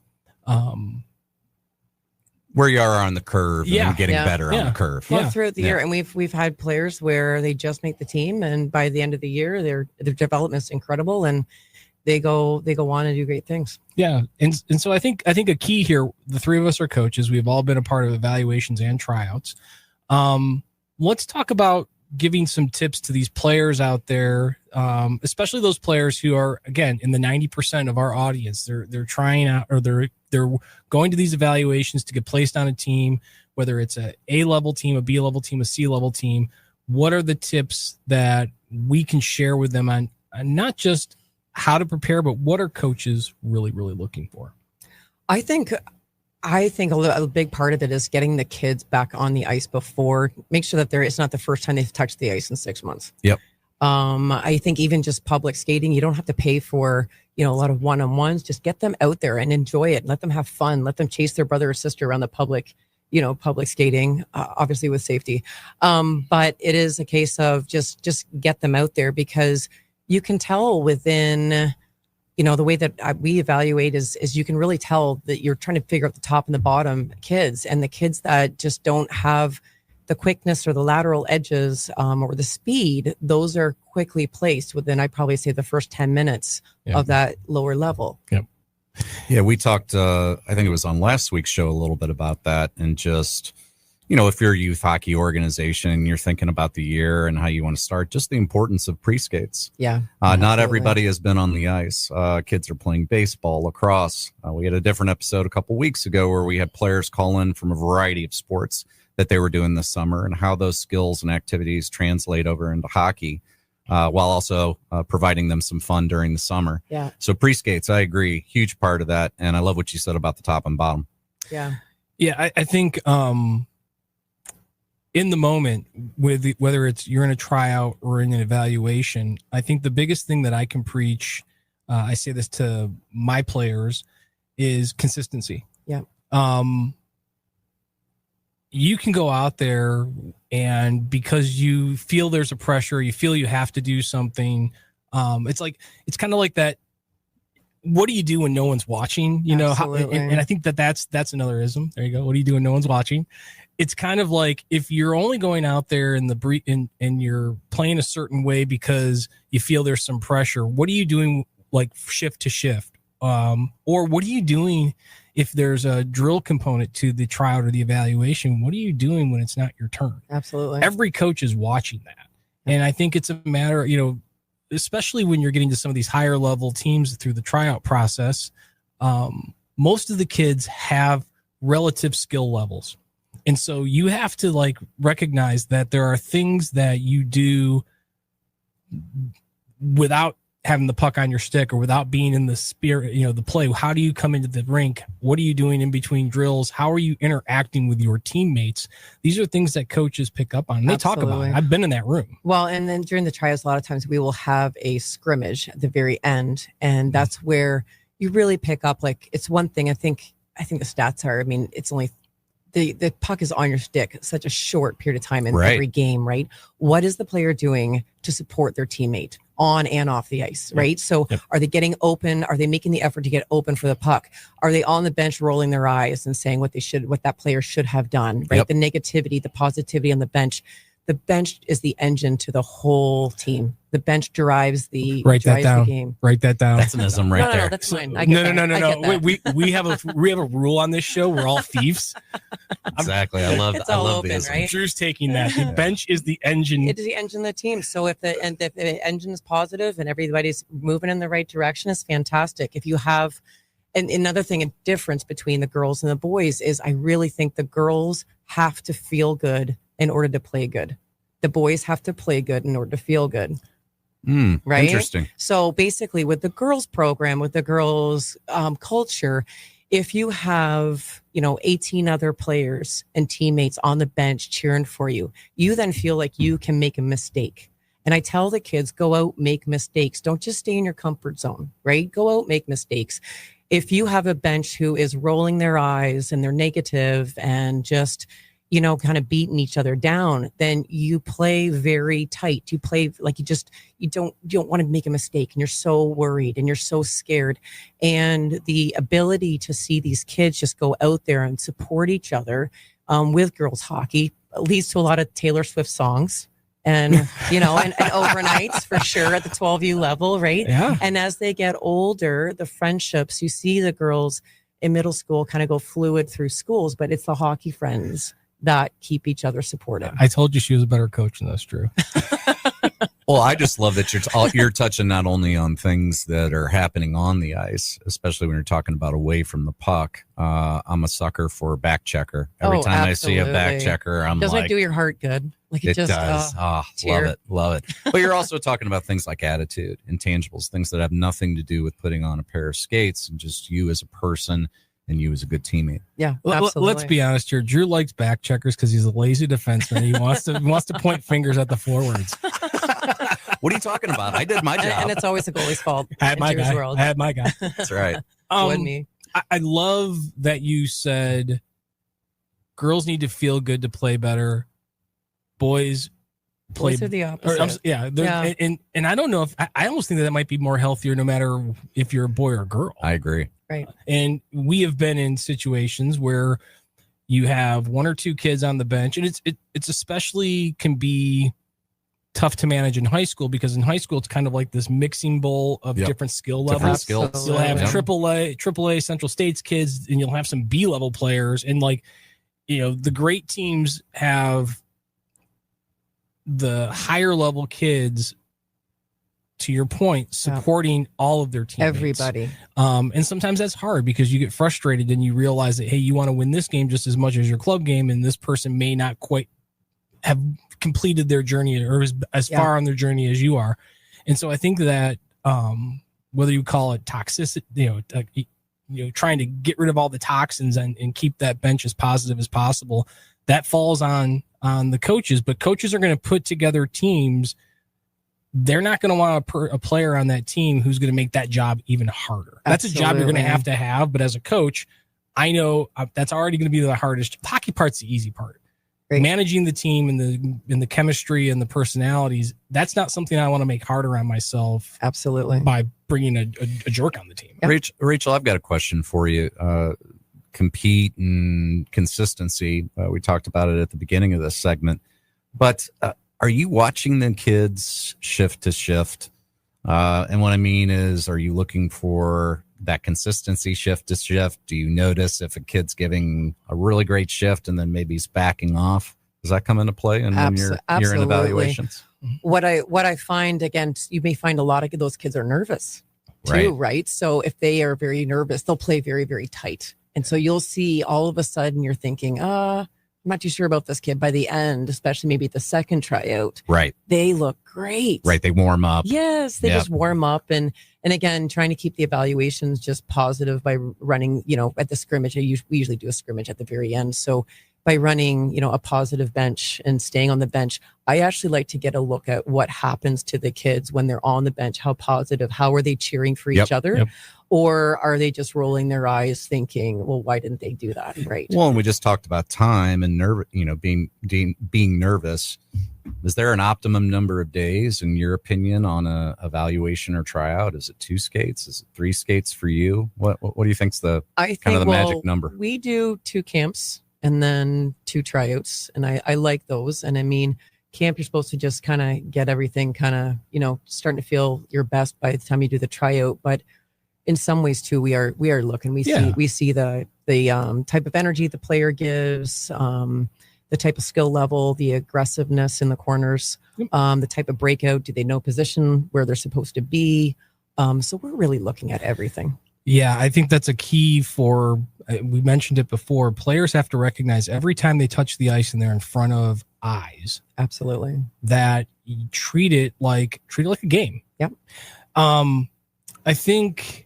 where you are on the curve and getting better on the curve. Well, throughout the year, and we've had players where they just make the team, and by the end of the year, their development is incredible, and they go on and do great things. Yeah, and so I think a key here, the three of us are coaches. We've all been a part of evaluations and tryouts. Let's talk about giving some tips to these players out there, especially those players who are, again, in the 90% of our audience. They're trying out, or they're going to these evaluations to get placed on a team, whether it's a A-level team, a B-level team, a C-level team. What are the tips that we can share with them on not just how to prepare, but what are coaches really, really looking for? I think a big part of it is getting the kids back on the ice before. Make sure that it's not the first time they've touched the ice in 6 months. Yep. I think even just public skating, you don't have to pay for, a lot of one-on-ones. Just get them out there and enjoy it. Let them have fun. Let them chase their brother or sister around the public skating, obviously with safety. But it is a case of just get them out there, because you can tell within, the way that we evaluate is you can really tell that you're trying to figure out the top and the bottom kids, and the kids that just don't have the quickness or the lateral edges or the speed, those are quickly placed within, I'd probably say, the first 10 minutes of that lower level. Yep. Yeah, we talked, I think it was on last week's show, a little bit about that. And just, if you're a youth hockey organization and you're thinking about the year and how you want to start, just the importance of pre-skates. Yeah. Not everybody has been on the ice. Kids are playing baseball, lacrosse. We had a different episode a couple weeks ago where we had players call in from a variety of sports that they were doing this summer and how those skills and activities translate over into hockey, while also providing them some fun during the summer. Yeah. So pre-skates, I agree, huge part of that. And I love what you said about the top and bottom. Yeah. Yeah, I think in the moment, whether it's you're in a tryout or in an evaluation, I think the biggest thing that I can preach, I say this to my players, is consistency. Yeah. You can go out there and because you feel there's a pressure, you feel you have to do something. It's kind of like that. What do you do when no one's watching? And I think that's another ism. There you go. What do you do when no one's watching? It's kind of like if you're only going out there and you're playing a certain way because you feel there's some pressure. What are you doing, like shift to shift? Or what are you doing if there's a drill component to the tryout or the evaluation? What are you doing when it's not your turn? Absolutely. Every coach is watching that. And I think it's a matter, especially when you're getting to some of these higher level teams through the tryout process, most of the kids have relative skill levels. And so you have to like recognize that there are things that you do without having the puck on your stick or without being in the spirit, the play. How do you come into the rink? What are you doing in between drills? How are you interacting with your teammates? These are things that coaches pick up on. And they talk about it. I've been in that room. Well, and then during the tryouts, a lot of times we will have a scrimmage at the very end. And that's where you really pick up, like, it's one thing. I think the stats are, it's only the puck is on your stick such a short period of time in every game, right? What is the player doing to support their teammate on and off the ice, right? So are they getting open? Are they making the effort to get open for the puck? Are they on the bench rolling their eyes and saying what that player should have done, right? The negativity, the positivity on the bench. The bench is the engine to the whole team. The bench drives the game. Write that down. That's an ism right there. No, that's fine. No. We have a rule on this show. We're all thieves. Exactly. I love open, the ism. right? Drew's taking that. The bench is the engine. It is the engine of the team. So if the engine is positive and everybody's moving in the right direction, it's fantastic. If you have, and another thing, a difference between the girls and the boys is I really think the girls have to feel good in order to play good. The boys have to play good in order to feel good. Right? Interesting. So basically with the girls program, with the girls culture, if you have, 18 other players and teammates on the bench cheering for you, you then feel like you can make a mistake. And I tell the kids, go out, make mistakes. Don't just stay in your comfort zone, right? Go out, make mistakes. If you have a bench who is rolling their eyes and they're negative and just, kind of beating each other down, then you play very tight. You play like you don't want to make a mistake, and you're so worried and you're so scared. And the ability to see these kids just go out there and support each other with girls hockey leads to a lot of Taylor Swift songs. And, and overnights for sure at the 12U level, right? Yeah. And as they get older, the friendships, you see the girls in middle school kind of go fluid through schools, but it's the hockey friends that keep each other supported. I told you she was a better coach than us, Drew. Well, I just love that you're touching not only on things that are happening on the ice, especially when you're talking about away from the puck. I'm a sucker for a back checker. Every time I see a back checker, Doesn't it do your heart good? Like it just does. Love it. But you're also talking about things like attitude, intangibles, things that have nothing to do with putting on a pair of skates and just you as a person and you as a good teammate. Yeah, absolutely. Let's be honest here. Drew likes back checkers because he's a lazy defenseman. He wants to point fingers at the forwards. What are you talking about? I did my job. And it's always the goalie's fault. I had my guy. That's right. I love that you said girls need to feel good to play better. Boys are the opposite. And I don't know if I almost think that might be more healthier no matter if you're a boy or a girl. I agree. Right. And we have been in situations where you have one or two kids on the bench, and it's especially can be tough to manage in high school because in high school it's kind of like this mixing bowl of different skill levels. You'll have AAA Central States kids, and you'll have some B level players, and the great teams have the higher level kids, to your point, supporting all of their teammates. Everybody. And sometimes that's hard because you get frustrated and you realize that, hey, you want to win this game just as much as your club game, and this person may not quite have completed their journey or as far on their journey as you are. And so I think that whether you call it toxicity, trying to get rid of all the toxins and keep that bench as positive as possible, that falls on the coaches. But coaches are going to put together teams. They're not going to want a player on that team who's going to make that job even harder. That's a job you're going to have. But as a coach, I know that's already going to be the hardest. The hockey part's the easy part. Right. Managing the team and the chemistry and the personalities, that's not something I want to make harder on myself. Absolutely. By bringing a jerk on the team. Yep. Rachel, I've got a question for you. Compete and consistency. We talked about it at the beginning of this segment, but are you watching the kids shift to shift? And what I mean is, are you looking for that consistency shift to shift? Do you notice if a kid's giving a really great shift and then maybe he's backing off Does that come into play and when you're in evaluations? What I find, again, you may find a lot of those kids are nervous too, right? So if they are very nervous, they'll play very, very tight. And so you'll see all of a sudden you're thinking, I'm not too sure about this kid. By the end, especially maybe the second tryout, right? They look great. Right. They warm up. Yes, they just warm up. And again, trying to keep the evaluations just positive by running, at the scrimmage. We usually do a scrimmage at the very end. So by running, a positive bench and staying on the bench, I actually like to get a look at what happens to the kids when they're on the bench. How positive, how are they cheering for each other? Yep. Or are they just rolling their eyes thinking, well, why didn't they do that? Right. Well, and we just talked about time and being nervous. Is there an optimum number of days, in your opinion, on a evaluation or tryout? Is it 2 skates? Is it 3 skates for you? What do you think's the magic number? We do 2 camps and then 2 tryouts. And I like those. And I mean, camp, you're supposed to just kind of get everything starting to feel your best by the time you do the tryout. But in some ways too, we are looking, we see the type of energy the player gives, the type of skill level, the aggressiveness in the corners, the type of breakout. Do they know position where they're supposed to be? So we're really looking at everything. Yeah, I think that's a key we mentioned it before. Players have to recognize every time they touch the ice and they're in front of eyes. Absolutely. That you treat it like a game. Yep. I think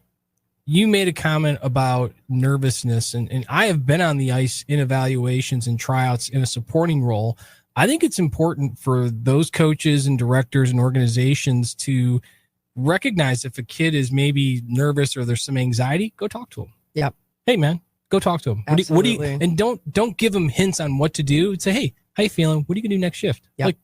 you made a comment about nervousness, and I have been on the ice in evaluations and tryouts in a supporting role. I think it's important for those coaches and directors and organizations to recognize if a kid is maybe nervous or there's some anxiety, go talk to him. Yep. Hey man, go talk to him. What do you, and don't give them hints on what to do. Say, hey, how you feeling? What are you gonna do next shift? Yep.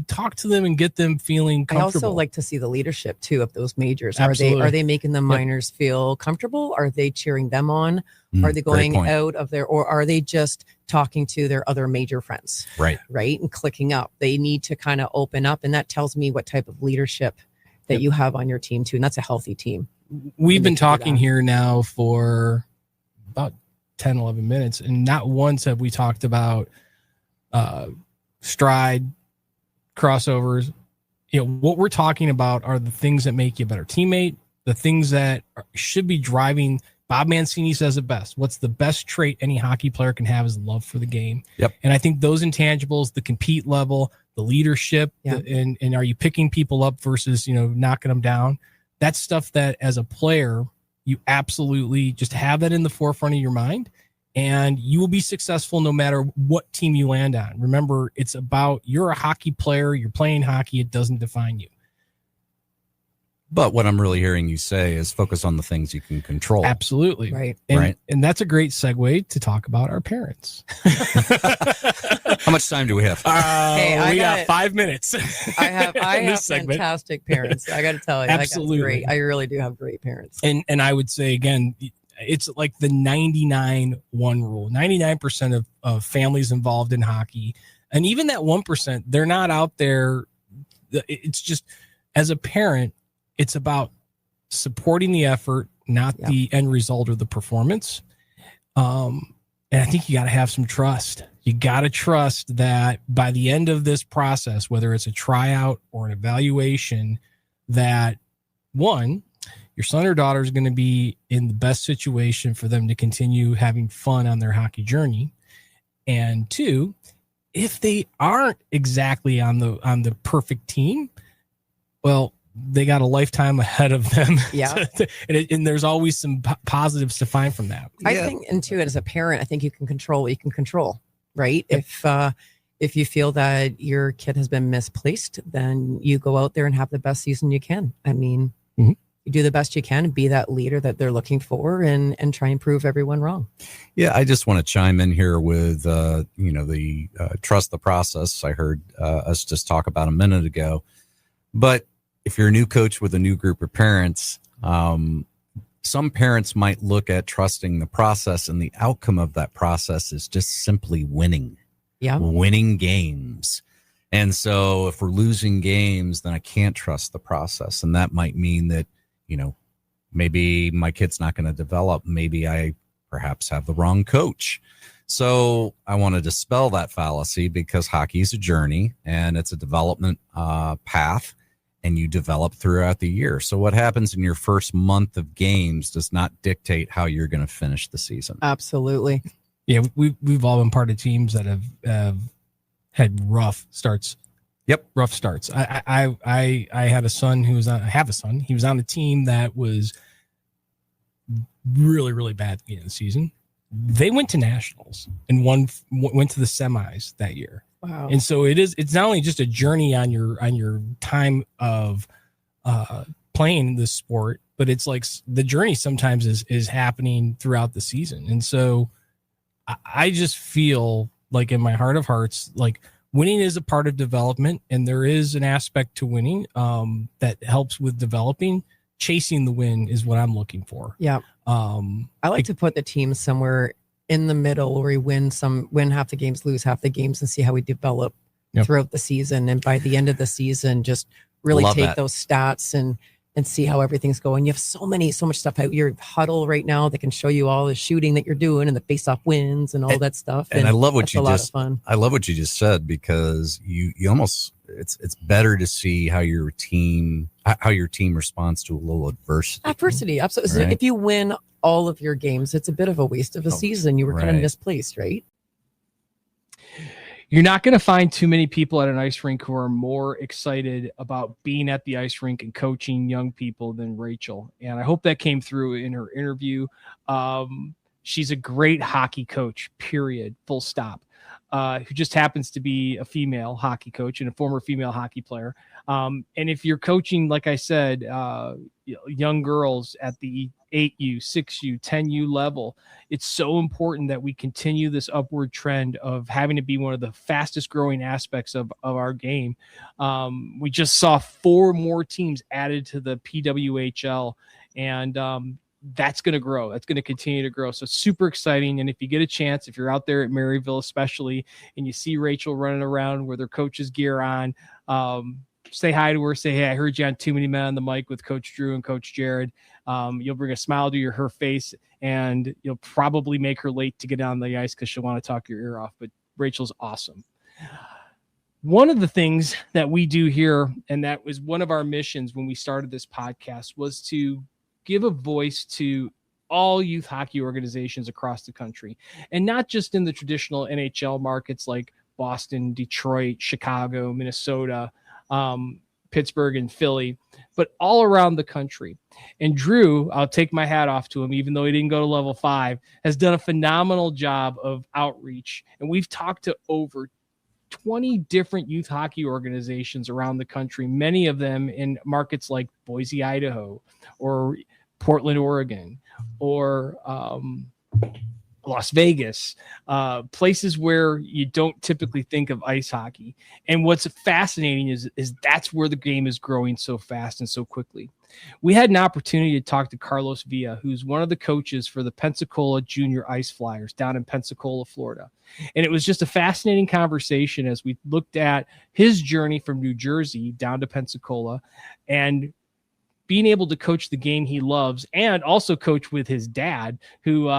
Talk to them and get them feeling comfortable. I also like to see the leadership too of those majors. Absolutely. Are they making the minors feel comfortable? Are they cheering them on? Are they going out of or are they just talking to their other major friends? Right. And clicking up. They need to kind of open up, and that tells me what type of leadership that you have on your team too. And that's a healthy team. We've been talking here now for about 10, 11 minutes, and not once have we talked about stride, crossovers. What we're talking about are the things that make you a better teammate, the things that should be driving. Bob Mancini says it best. What's the best trait any hockey player can have is love for the game. Yep. And I think those intangibles, the compete level, the leadership, and are you picking people up versus, knocking them down? That's stuff that as a player, you absolutely just have that in the forefront of your mind, and you will be successful no matter what team you land on. Remember, it's about, you're a hockey player, you're playing hockey, it doesn't define you. But what I'm really hearing you say is focus on the things you can control. Absolutely. Right. And that's a great segue to talk about our parents. How much time do we have? We got 5 minutes. I have fantastic parents. I got to tell you. Absolutely. I really do have great parents. And I would say, again, it's like the 99-1 rule. 99% of families involved in hockey. And even that 1%, they're not out there. It's just, as a parent, it's about supporting the effort, not the end result or the performance. And I think you got to have some trust. You got to trust that by the end of this process, whether it's a tryout or an evaluation, that one, your son or daughter is going to be in the best situation for them to continue having fun on their hockey journey. And two, if they aren't exactly on the perfect team, well, they got a lifetime ahead of them. Yeah. and there's always some positives to find from that. I think, and too, as a parent, I think you can control what you can control, right? Yep. If you feel that your kid has been misplaced, then you go out there and have the best season you can. I mean, you do the best you can and be that leader that they're looking for and try and prove everyone wrong. Yeah. I just want to chime in here with, the trust the process. I heard us just talk about a minute ago, but if you're a new coach with a new group of parents, some parents might look at trusting the process, and the outcome of that process is just simply winning. Yeah. Winning games. And so if we're losing games, then I can't trust the process. And that might mean that, maybe my kid's not going to develop. Maybe I perhaps have the wrong coach. So I want to dispel that fallacy because hockey is a journey and it's a development path, and you develop throughout the year. So what happens in your first month of games does not dictate how you're going to finish the season. Absolutely. Yeah, we've all been part of teams that have had rough starts. Yep, rough starts. I had a son who was on. I have a son. He was on a team that was really, really bad at the beginning of the season. They went to nationals and went to the semis that year. Wow. And so it's not only just a journey on your time of playing this sport, but it's like the journey sometimes is happening throughout the season. And so I just feel like in my heart of hearts, like winning is a part of development, and there is an aspect to winning that helps with developing. Chasing the win is what I'm looking for. Yeah. I like to put the team somewhere in the middle where we win half the games, lose half the games, and see how we develop throughout the season. And by the end of the season, just really take those stats and see how everything's going. You have so much stuff out your huddle right now that can show you all the shooting that you're doing and the face-off wins and all that stuff. And I love what you just said, because you almost it's better to see how your team responds to a little adversity. Absolutely. Right? If you win all of your games, it's a bit of a waste of a season. You were kind of misplaced, right? You're not going to find too many people at an ice rink who are more excited about being at the ice rink and coaching young people than Rachel. And I hope that came through in her interview. She's a great hockey coach, period, full stop, who just happens to be a female hockey coach and a former female hockey player. And if you're coaching, like I said, young girls at the 8U, 6U, 10U level, it's so important that we continue this upward trend of having to be one of the fastest growing aspects of our game. We just saw 4 more teams added to the PWHL, and that's going to grow. That's going to continue to grow. So super exciting. And if you get a chance, if you're out there at Maryville, especially, and you see Rachel running around with her coach's gear on, say hi to her, say, hey, I heard you on Too Many Men on the Mic with Coach Drew and Coach Jared. You'll bring a smile to her face, and you'll probably make her late to get on the ice because she'll want to talk your ear off. But Rachel's awesome. One of the things that we do here, and that was one of our missions when we started this podcast, was to give a voice to all youth hockey organizations across the country, and not just in the traditional NHL markets like Boston, Detroit, Chicago, Minnesota, Pittsburgh, and Philly, but all around the country. And Drew, I'll take my hat off to him, even though he didn't go to level 5, has done a phenomenal job of outreach. And we've talked to over 20 different youth hockey organizations around the country, many of them in markets like Boise, Idaho, or Portland, Oregon, or Las Vegas, places where you don't typically think of ice hockey. And what's fascinating is that's where the game is growing so fast and so quickly. We had an opportunity to talk to Carlos Villa, who's one of the coaches for the Pensacola Junior Ice Flyers down in Pensacola, Florida. And it was just a fascinating conversation as we looked at his journey from New Jersey down to Pensacola, and being able to coach the game he loves, and also coach with his dad, who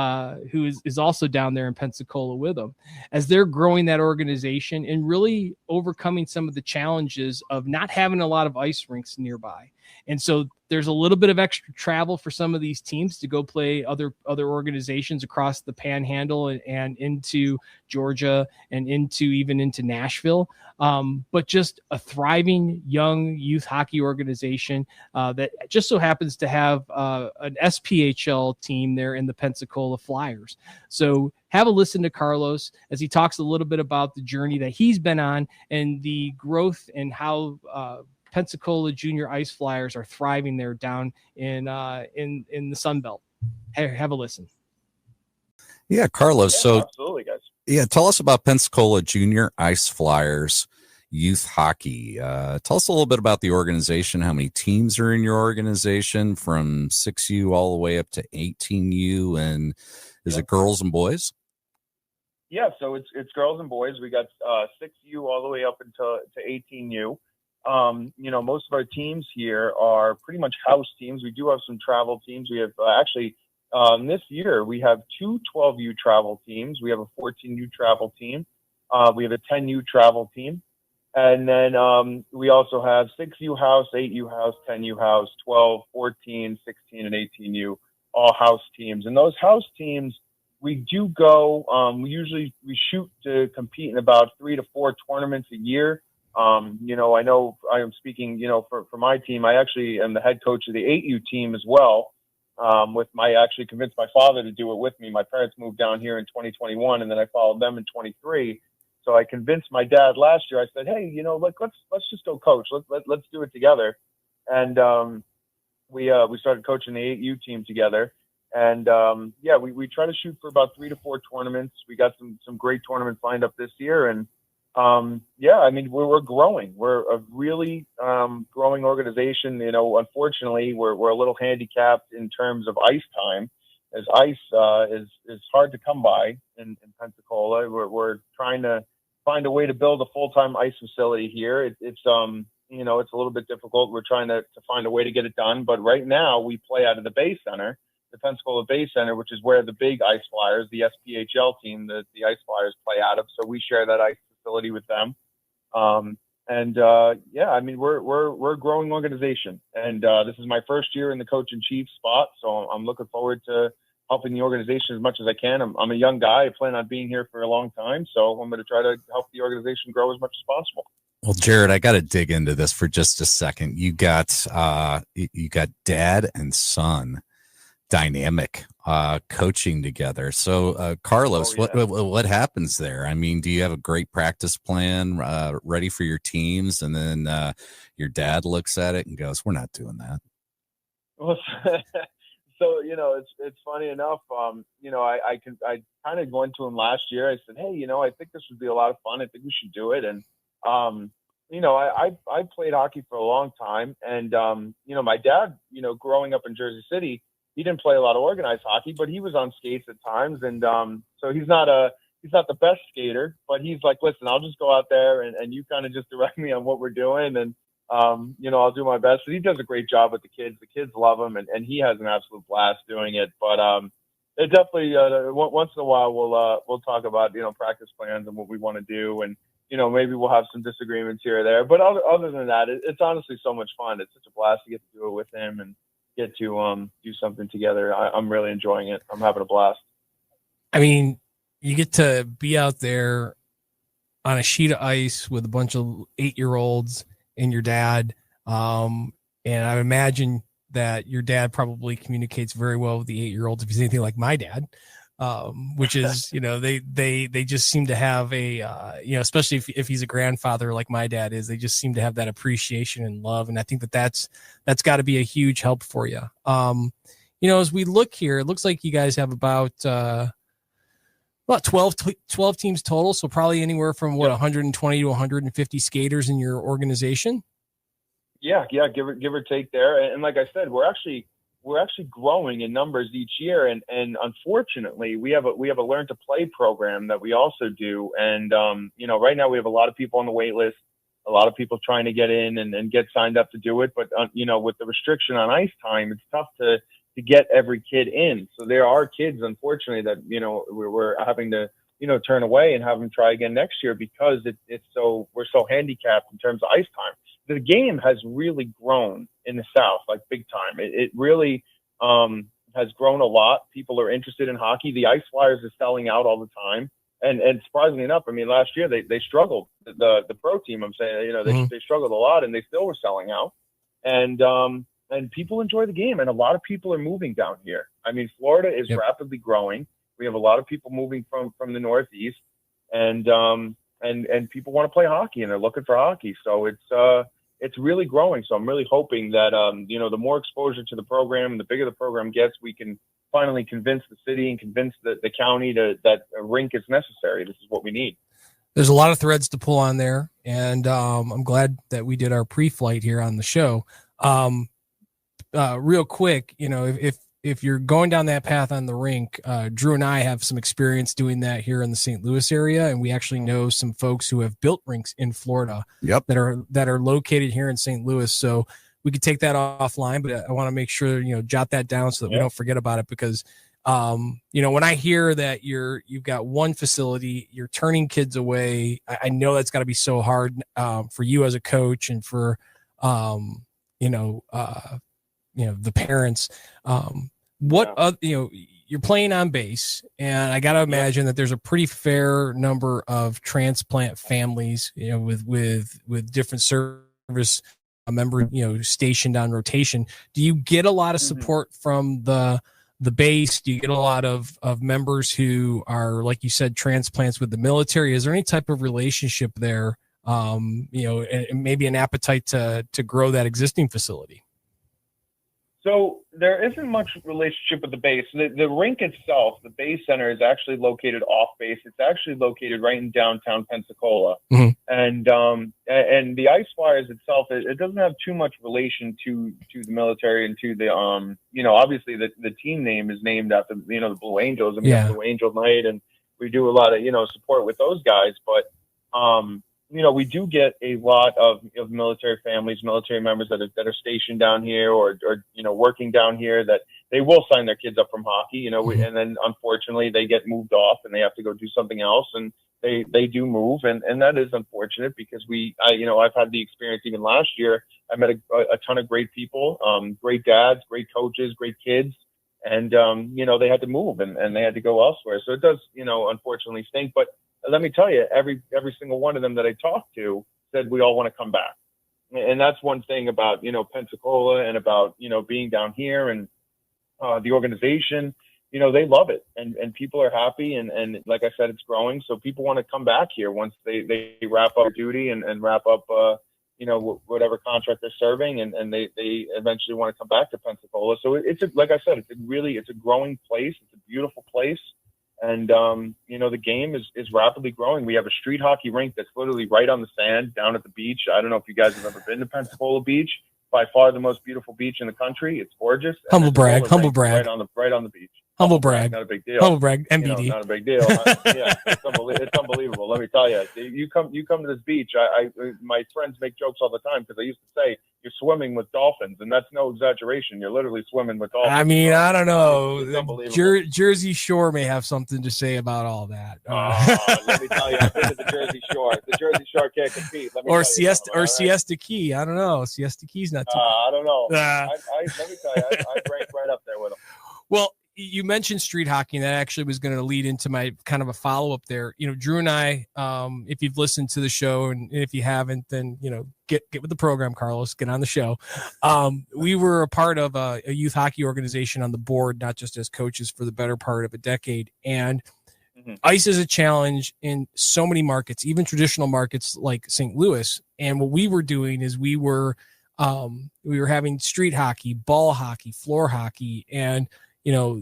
is also down there in Pensacola with him, as they're growing that organization and really overcoming some of the challenges of not having a lot of ice rinks nearby. And so there's a little bit of extra travel for some of these teams to go play other organizations across the Panhandle and into Georgia and even into Nashville. But just a thriving young youth hockey organization that just so happens to have an SPHL team there in the Pensacola Flyers. So have a listen to Carlos as he talks a little bit about the journey that he's been on and the growth and how Pensacola Junior Ice Flyers are thriving there down in the Sun Belt. Have a listen. Yeah, Carlos. Yeah, so absolutely, guys. Yeah, tell us about Pensacola Junior Ice Flyers youth hockey. Tell us a little bit about the organization. How many teams are in your organization, from 6U all the way up to 18U, and is it girls and boys? Yeah, so it's girls and boys. We got 6U all the way up to 18U. Most of our teams here are pretty much house teams. We do have some travel teams. We have actually This year, we have two 12U travel teams. We have a 14U travel team. We have a 10U travel team. And then we also have 6U house, 8U house, 10U house, 12, 14, 16, and 18U, all house teams. And those house teams, we do go, we shoot to compete in about 3 to 4 tournaments a year. You know, I know I am speaking, you know, for my team. I actually am the head coach of the 8U team as well. I actually convinced my father to do it with me. My parents moved down here in 2021, and then I followed them in 23. So I convinced my dad last year. I said, "Hey, you know, let's just go coach. Let's do it together." And we started coaching the 8U team together. And we try to shoot for about 3 to 4 tournaments. We got some great tournaments lined up this year, and I mean, we're growing. We're a really growing organization. You know, unfortunately, we're a little handicapped in terms of ice time, as ice is hard to come by in Pensacola. We're trying to find a way to build a full-time ice facility here. It's you know, it's a little bit difficult. We're trying to find a way to get it done. But right now, we play out of the Bay Center, the Pensacola Bay Center, which is where the big Ice Flyers, the SPHL team, the Ice Flyers play out of. So we share that ice facility with them. I mean, we're a growing organization, and this is my first year in the coach in chief spot. So I'm looking forward to helping the organization as much as I can. I'm a young guy. I plan on being here for a long time. So I'm going to try to help the organization grow as much as possible. Well, Jared, I got to dig into this for just a second. You got dad and son dynamic coaching together. So Carlos, what happens there? I mean, do you have a great practice plan ready for your teams, and then your dad looks at it and goes, "We're not doing that"? Well, so you know, it's funny enough. You know, I kind of went to him last year. I said, "Hey, you know, I think this would be a lot of fun. I think we should do it." And you know, I played hockey for a long time, and you know, my dad, you know, growing up in Jersey City, he didn't play a lot of organized hockey, but he was on skates at times. And so he's not the best skater, but he's like, "Listen, I'll just go out there and you kind of just direct me on what we're doing. And, you know, I'll do my best." And he does a great job with the kids. The kids love him, and he has an absolute blast doing it. But it definitely, once in a while, we'll talk about, you know, practice plans and what we want to do. And, you know, maybe we'll have some disagreements here or there. But other than that, it's honestly so much fun. It's such a blast to get to do it with him and get to do something together. I'm really enjoying it. I'm having a blast. I mean, you get to be out there on a sheet of ice with a bunch of 8-year-olds and your dad. And I imagine that your dad probably communicates very well with the 8-year-olds, if he's anything like my dad, which is, you know, they just seem to have a, you know, especially if he's a grandfather like my dad is, they just seem to have that appreciation and love. And I think that's got to be a huge help for you. You know, as we look here, it looks like you guys have about 12 teams total. So probably anywhere from 120 to 150 skaters in your organization. Yeah. Give or take there. And like I said, we're actually growing in numbers each year. And unfortunately, we have a learn to play program that we also do. And, you know, right now we have a lot of people on the wait list, a lot of people trying to get in and get signed up to do it. But, you know, with the restriction on ice time, it's tough to get every kid in. So there are kids, unfortunately, that, you know, we're having to, you know, turn away and have them try again next year because we're so handicapped in terms of ice time. The game has really grown in the South, like big time. It really has grown a lot. People are interested in hockey. The Ice Flyers are selling out all the time. And surprisingly enough, I mean, last year they struggled. The pro team, I'm saying, you know, they struggled a lot, and they still were selling out. And people enjoy the game, and a lot of people are moving down here. I mean, Florida is rapidly growing. We have a lot of people moving from the Northeast, and people want to play hockey, and they're looking for hockey. So it's really growing. So I'm really hoping that, you know, the more exposure to the program and the bigger the program gets, we can finally convince the city and convince the county that a rink is necessary. This is what we need. There's a lot of threads to pull on there. And I'm glad that we did our pre-flight here on the show. Real quick, you know, if you're going down that path on the rink, Drew and I have some experience doing that here in the St. Louis area, and we actually know some folks who have built rinks in Florida that are located here in St. Louis. So we could take that offline, but I want to make sure, jot that down so that we don't forget about it, because when I hear that you've got one facility, you're turning kids away, I know that's got to be so hard for you as a coach and for the parents. You're playing on base, and I got to imagine that there's a pretty fair number of transplant families, with different service member, stationed on rotation. Do you get a lot of support from the base? Do you get a lot of members who are, like you said, transplants with the military? Is there any type of relationship there? And maybe an appetite to grow that existing facility? So there isn't much relationship with the base. The rink itself, the base center, is actually located off base. It's actually located right in downtown Pensacola. Mm-hmm. And the Ice Flyers itself, it doesn't have too much relation to the military and to the obviously the team name is named after the Blue Angels, and we have Blue Angel Night, and we do a lot of support with those guys. But we do get a lot of military families, military members that are stationed down here or working down here, that they will sign their kids up from hockey, and then unfortunately they get moved off and they have to go do something else, and they do move, and that is unfortunate, because I've had the experience even last year. I met a ton of great people, great dads, great coaches, great kids, and they had to move and they had to go elsewhere. So it does unfortunately stink, but let me tell you, every single one of them that I talked to said we all want to come back. And that's one thing about, Pensacola and about, being down here, and the organization, they love it, and people are happy. And like I said, it's growing. So people want to come back here once they wrap up duty and wrap up, whatever contract they're serving, and they eventually want to come back to Pensacola. So like I said, it's a growing place. It's a beautiful place. And, the game is rapidly growing. We have a street hockey rink that's literally right on the sand down at the beach. I don't know if you guys have ever been to Pensacola Beach. By far the most beautiful beach in the country. It's gorgeous. Humble brag. Right on the beach. Humble brag. Not a big deal. Humble brag. MBD. Not a big deal. It's unbelievable. Let me tell you. You come to this beach. My friends make jokes all the time, because I used to say you're swimming with dolphins, and that's no exaggeration. You're literally swimming with dolphins. I mean, I don't know. It's unbelievable. Jersey Shore may have something to say about all that. Let me tell you, I've been to the Jersey Shore. The Jersey Shore can't compete. Siesta Key. I don't know. Siesta Key's not too. I don't know. Let me tell you, I rank right up there with them. Well, you mentioned street hockey, and that actually was going to lead into my kind of a follow-up there. Drew and I, if you've listened to the show, and if you haven't, then, get with the program, Carlos, get on the show. We were a part of a youth hockey organization on the board, not just as coaches, for the better part of a decade. And ice is a challenge in so many markets, even traditional markets like St. Louis. And what we were doing is we were having street hockey, ball hockey, floor hockey, and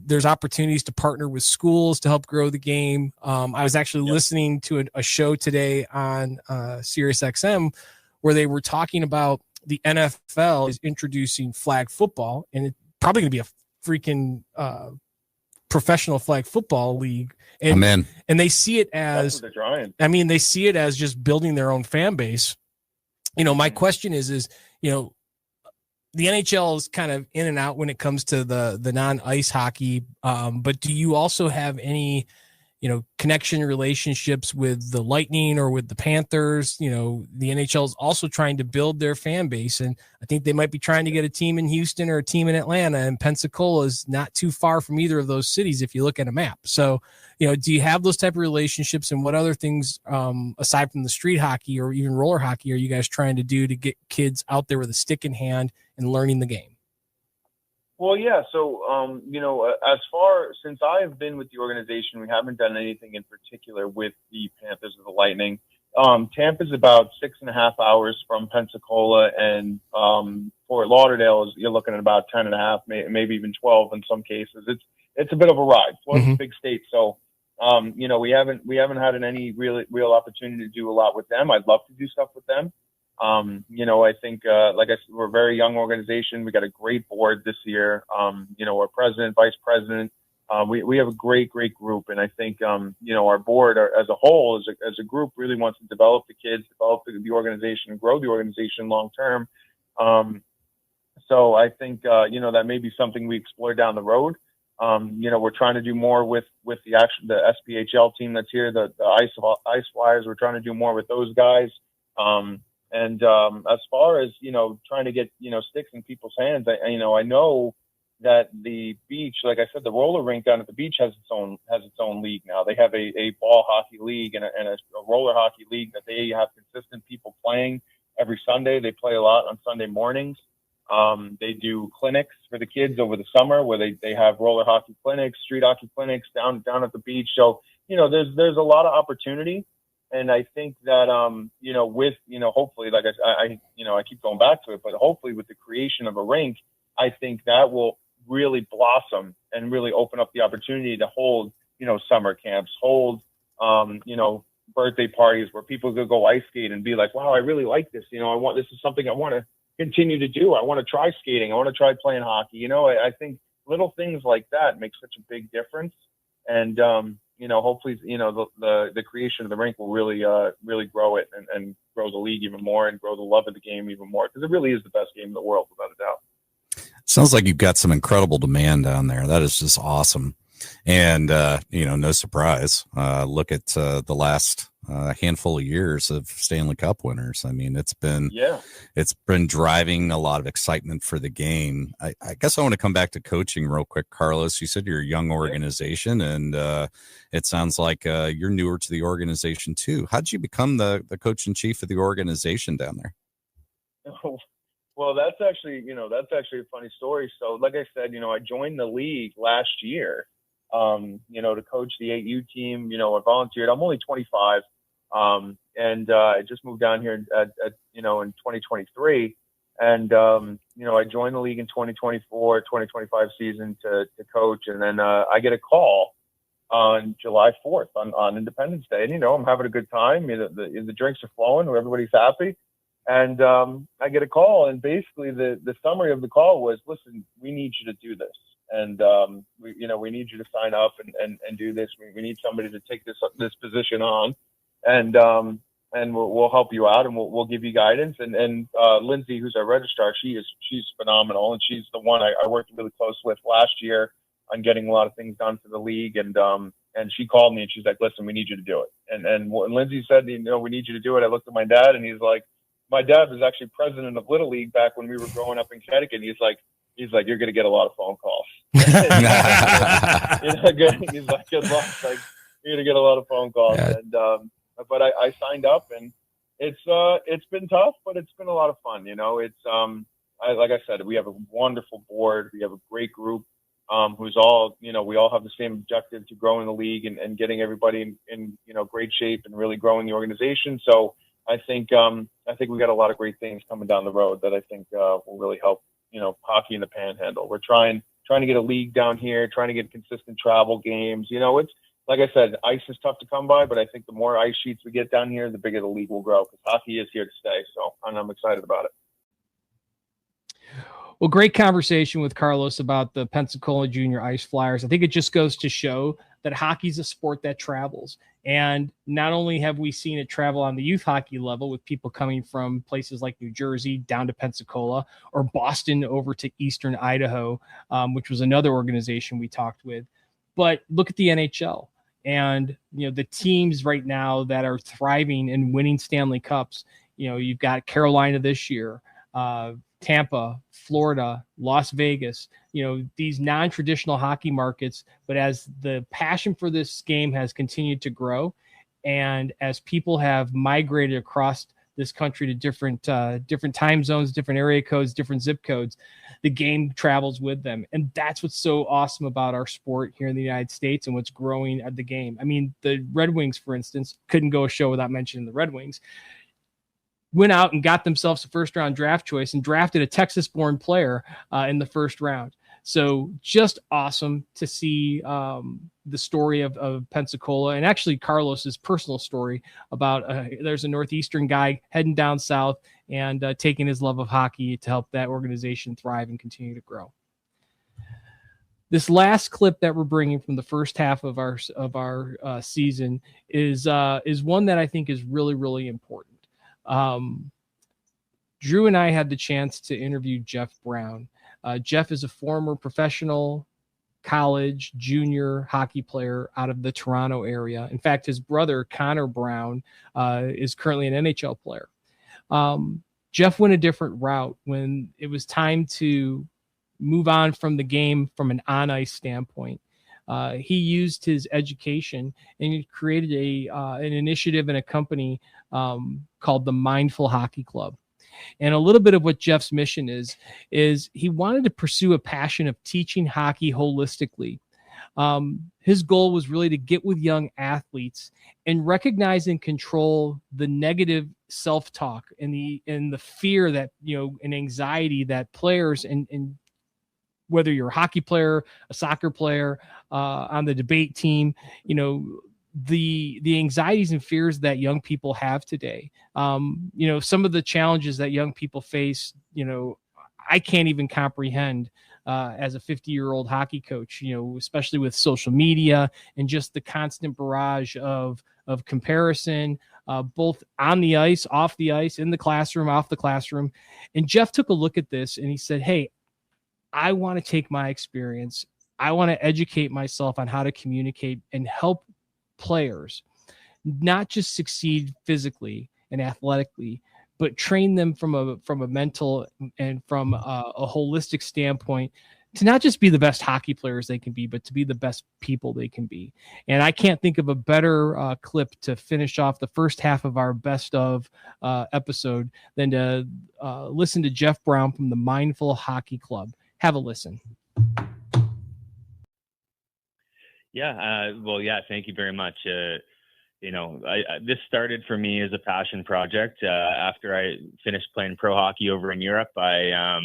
there's opportunities to partner with schools to help grow the game. I was actually listening to a show today on Sirius XM where they were talking about the NFL is introducing flag football, and it's probably going to be a freaking professional flag football league. And, and they see it as, they see it as just building their own fan base. My question is, the NHL is kind of in and out when it comes to the non-ice hockey. But do you also have any, connection relationships with the Lightning or with the Panthers? The NHL is also trying to build their fan base, and I think they might be trying to get a team in Houston or a team in Atlanta, and Pensacola is not too far from either of those cities if you look at a map. So, do you have those type of relationships, and what other things, aside from the street hockey or even roller hockey, are you guys trying to do to get kids out there with a stick in hand and learning the game? Well, yeah. So, since I've been with the organization, we haven't done anything in particular with the Panthers or the Lightning. Tampa's about 6.5 hours from Pensacola, and Fort Lauderdale you're looking at about 10.5, maybe even 12 in some cases. It's a bit of a ride. Florida's a big state, so we haven't had any real opportunity to do a lot with them. I'd love to do stuff with them. I think, like I said, we're a very young organization. We got a great board this year. Our president, vice president, we have a great group. And I think, our board as a whole, as a group, really wants to develop the kids, develop the organization, and grow the organization long term. So I think, that may be something we explore down the road. We're trying to do more with the SPHL team that's here, the Ice Flyers. We're trying to do more with those guys. As far as, trying to get, sticks in people's hands, I know that the beach, like I said, the roller rink down at the beach has its own league now. They have a ball hockey league and a roller hockey league that they have consistent people playing every Sunday. They play a lot on Sunday mornings. They do clinics for the kids over the summer where they have roller hockey clinics, street hockey clinics down at the beach. So, there's a lot of opportunity. And I think that, hopefully, like I keep going back to it, but hopefully with the creation of a rink, I think that will really blossom and really open up the opportunity to hold, summer camps, hold, birthday parties where people could go ice skate and be like, wow, I really like this. This is something I want to continue to do. I want to try skating. I want to try playing hockey. I think little things like that make such a big difference. And, hopefully, the creation of the rink will really grow it and grow the league even more and grow the love of the game even more, because it really is the best game in the world, without a doubt. Sounds like you've got some incredible demand down there. That is just awesome. And, no surprise. Look at the last handful of years of Stanley Cup winners. I mean, it's been driving a lot of excitement for the game. I guess I want to come back to coaching real quick, Carlos. You said you're a young organization, and it sounds like you're newer to the organization too. How did you become the coach in chief of the organization down there? Well, that's actually a funny story. So like I said, I joined the league last year, to coach the 8U team. I volunteered. I'm only 25. And I just moved down here in 2023. And, I joined the league in 2024, 2025 season to coach. And then, I get a call on July 4th on Independence Day. And, I'm having a good time. The drinks are flowing. Everybody's happy. And I get a call, and basically the summary of the call was, listen, we need you to do this. And, we need you to sign up and do this. We need somebody to take this position on, and we'll help you out, and we'll give you guidance. And Lindsay, who's our registrar, she's phenomenal. And she's the one I worked really close with last year on getting a lot of things done for the league. And she called me and she's like, listen, we need you to do it. And when Lindsay said, we need you to do it, I looked at my dad, and he's like, my dad was actually president of Little League back when we were growing up in Connecticut. He's like, you're going to get a lot of phone calls. He's like, good luck. Like, you're going to get a lot of phone calls. Yeah. And, but I signed up, and it's been tough, but it's been a lot of fun. Like I said, we have a wonderful board. We have a great group, who's all, we all have the same objective to growing the league and getting everybody in great shape and really growing the organization. So I think we got a lot of great things coming down the road that I think will really help, hockey in the Panhandle. We're trying to get a league down here, trying to get consistent travel games. It's like I said, ice is tough to come by, but I think the more ice sheets we get down here, the bigger the league will grow, because hockey is here to stay. So I'm excited about it. Well, great conversation with Carlos about the Pensacola Junior Ice Flyers. I think it just goes to show that hockey's a sport that travels. And not only have we seen it travel on the youth hockey level with people coming from places like New Jersey down to Pensacola, or Boston over to Eastern Idaho, which was another organization we talked with, but look at the NHL. And, the teams right now that are thriving and winning Stanley Cups, you've got Carolina this year, Tampa, Florida, Las Vegas, these non-traditional hockey markets. But as the passion for this game has continued to grow, and as people have migrated across this country to different time zones, different area codes, different zip codes, the game travels with them. And that's what's so awesome about our sport here in the United States and what's growing at the game. I mean, the Red Wings, for instance, couldn't go a show without mentioning the Red Wings. Went out and got themselves a first-round draft choice and drafted a Texas-born player in the first round. So just awesome to see the story of Pensacola, and actually Carlos's personal story about there's a Northeastern guy heading down south and taking his love of hockey to help that organization thrive and continue to grow. This last clip that we're bringing from the first half of our season is one that I think is really, really important. Drew and I had the chance to interview Jeff Brown. Jeff is a former professional college junior hockey player out of the Toronto area. In fact, his brother, Connor Brown, is currently an NHL player. Jeff went a different route when it was time to move on from the game from an on-ice standpoint. He used his education and he created an initiative and a company called the Mindful Hockey Club. And a little bit of what Jeff's mission is he wanted to pursue a passion of teaching hockey holistically. His goal was really to get with young athletes and recognize and control the negative self-talk and the fear that, and anxiety that players and whether you're a hockey player, a soccer player, on the debate team, the anxieties and fears that young people have today. Some of the challenges that young people face, I can't even comprehend as a 50-year-old hockey coach, especially with social media and just the constant barrage of comparison, both on the ice, off the ice, in the classroom, off the classroom. And Jeff took a look at this and he said, hey, I want to take my experience. I want to educate myself on how to communicate and help players not just succeed physically and athletically, but train them from a mental and from a holistic standpoint to not just be the best hockey players they can be, but to be the best people they can be. And I can't think of a better clip to finish off the first half of our best of episode than to listen to Jeff Brown from the Mindful Hockey Club. Have a listen. Thank you very much. This started for me as a passion project. After I finished playing pro hockey over in Europe, I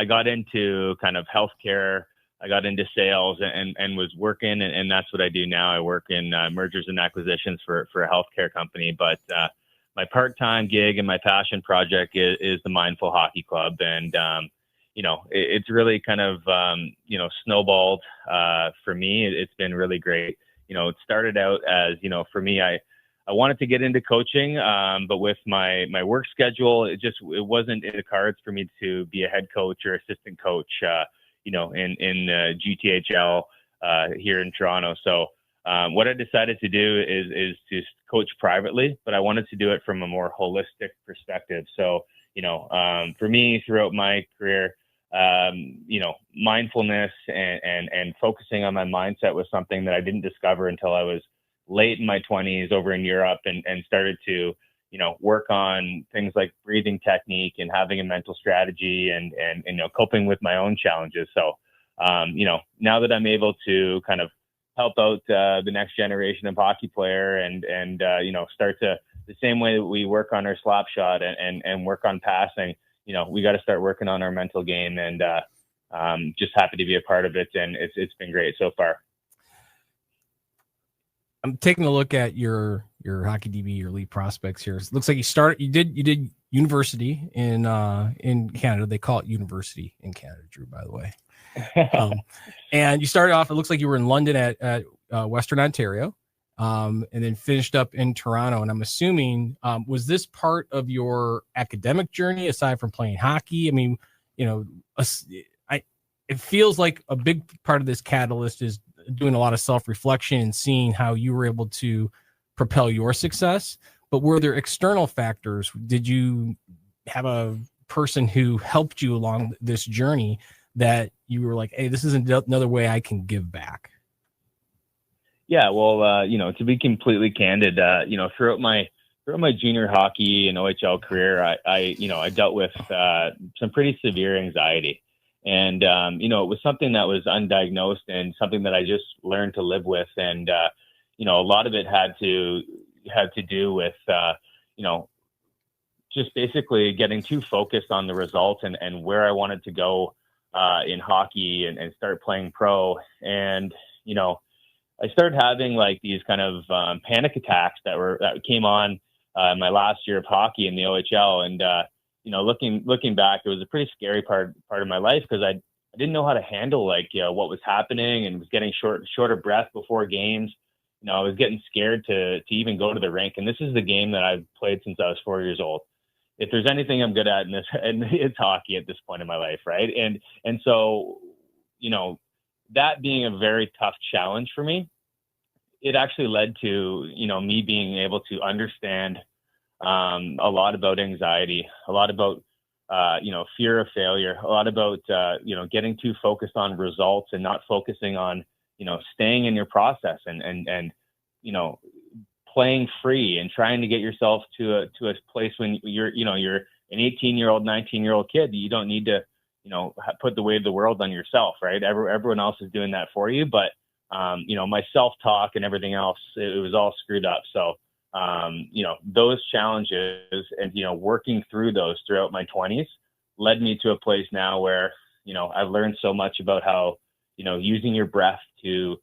got into kind of healthcare. I got into sales and was working, and that's what I do now. I work in mergers and acquisitions for a healthcare company. But my part-time gig and my passion project is the Mindful Hockey Club. And it's really kind of, snowballed for me. It's been really great. It started out as, for me, I wanted to get into coaching, but with my work schedule, it wasn't in the cards for me to be a head coach or assistant coach, in GTHL here in Toronto. So what I decided to do is to coach privately, but I wanted to do it from a more holistic perspective. So, for me throughout my career, mindfulness and focusing on my mindset was something that I didn't discover until I was late in my 20s over in Europe and started to, work on things like breathing technique and having a mental strategy and coping with my own challenges. So, now that I'm able to kind of help out the next generation of hockey player and start to the same way that we work on our slap shot and work on passing, we got to start working on our mental game, and just happy to be a part of it. And it's been great so far. I'm taking a look at your hockey DB, your elite prospects here. It looks like you did university in Canada. They call it university in Canada, Drew, by the way. And you started off, it looks like you were in London at Western Ontario, and then finished up in Toronto. And I'm assuming, was this part of your academic journey aside from playing hockey? I mean, it feels like a big part of this catalyst is doing a lot of self-reflection and seeing how you were able to propel your success. But were there external factors? Did you have a person who helped you along this journey that you were like, hey, this is another way I can give back? Yeah, well, to be completely candid, throughout my junior hockey and OHL career, I dealt with some pretty severe anxiety. And, it was something that was undiagnosed and something that I just learned to live with. And, a lot of it had to do with, just basically getting too focused on the results and where I wanted to go in hockey and start playing pro. And, I started having like these kind of panic attacks that came on my last year of hockey in the OHL. And, looking back, it was a pretty scary part of my life because I didn't know how to handle what was happening and was getting short of breath before games. I was getting scared to even go to the rink. And this is the game that I've played since I was 4 years old. if there's anything I'm good at in this, and it's hockey at this point in my life, right? And so, you know, that being a very tough challenge for me, it actually led to, you know, me being able to understand a lot about anxiety, a lot about, you know, fear of failure, a lot about, you know, getting too focused on results and not focusing on, you know, staying in your process and, you know, playing free and trying to get yourself to a place when you're an 18-year-old, 19-year-old kid. You don't need to, you know, put the weight of the world on yourself, right? Everyone else is doing that for you. But, you know, my self-talk and everything else, it was all screwed up. So, you know, those challenges and, you know, working through those throughout my 20s led me to a place now where, you know, I've learned so much about how, you know, using your breath to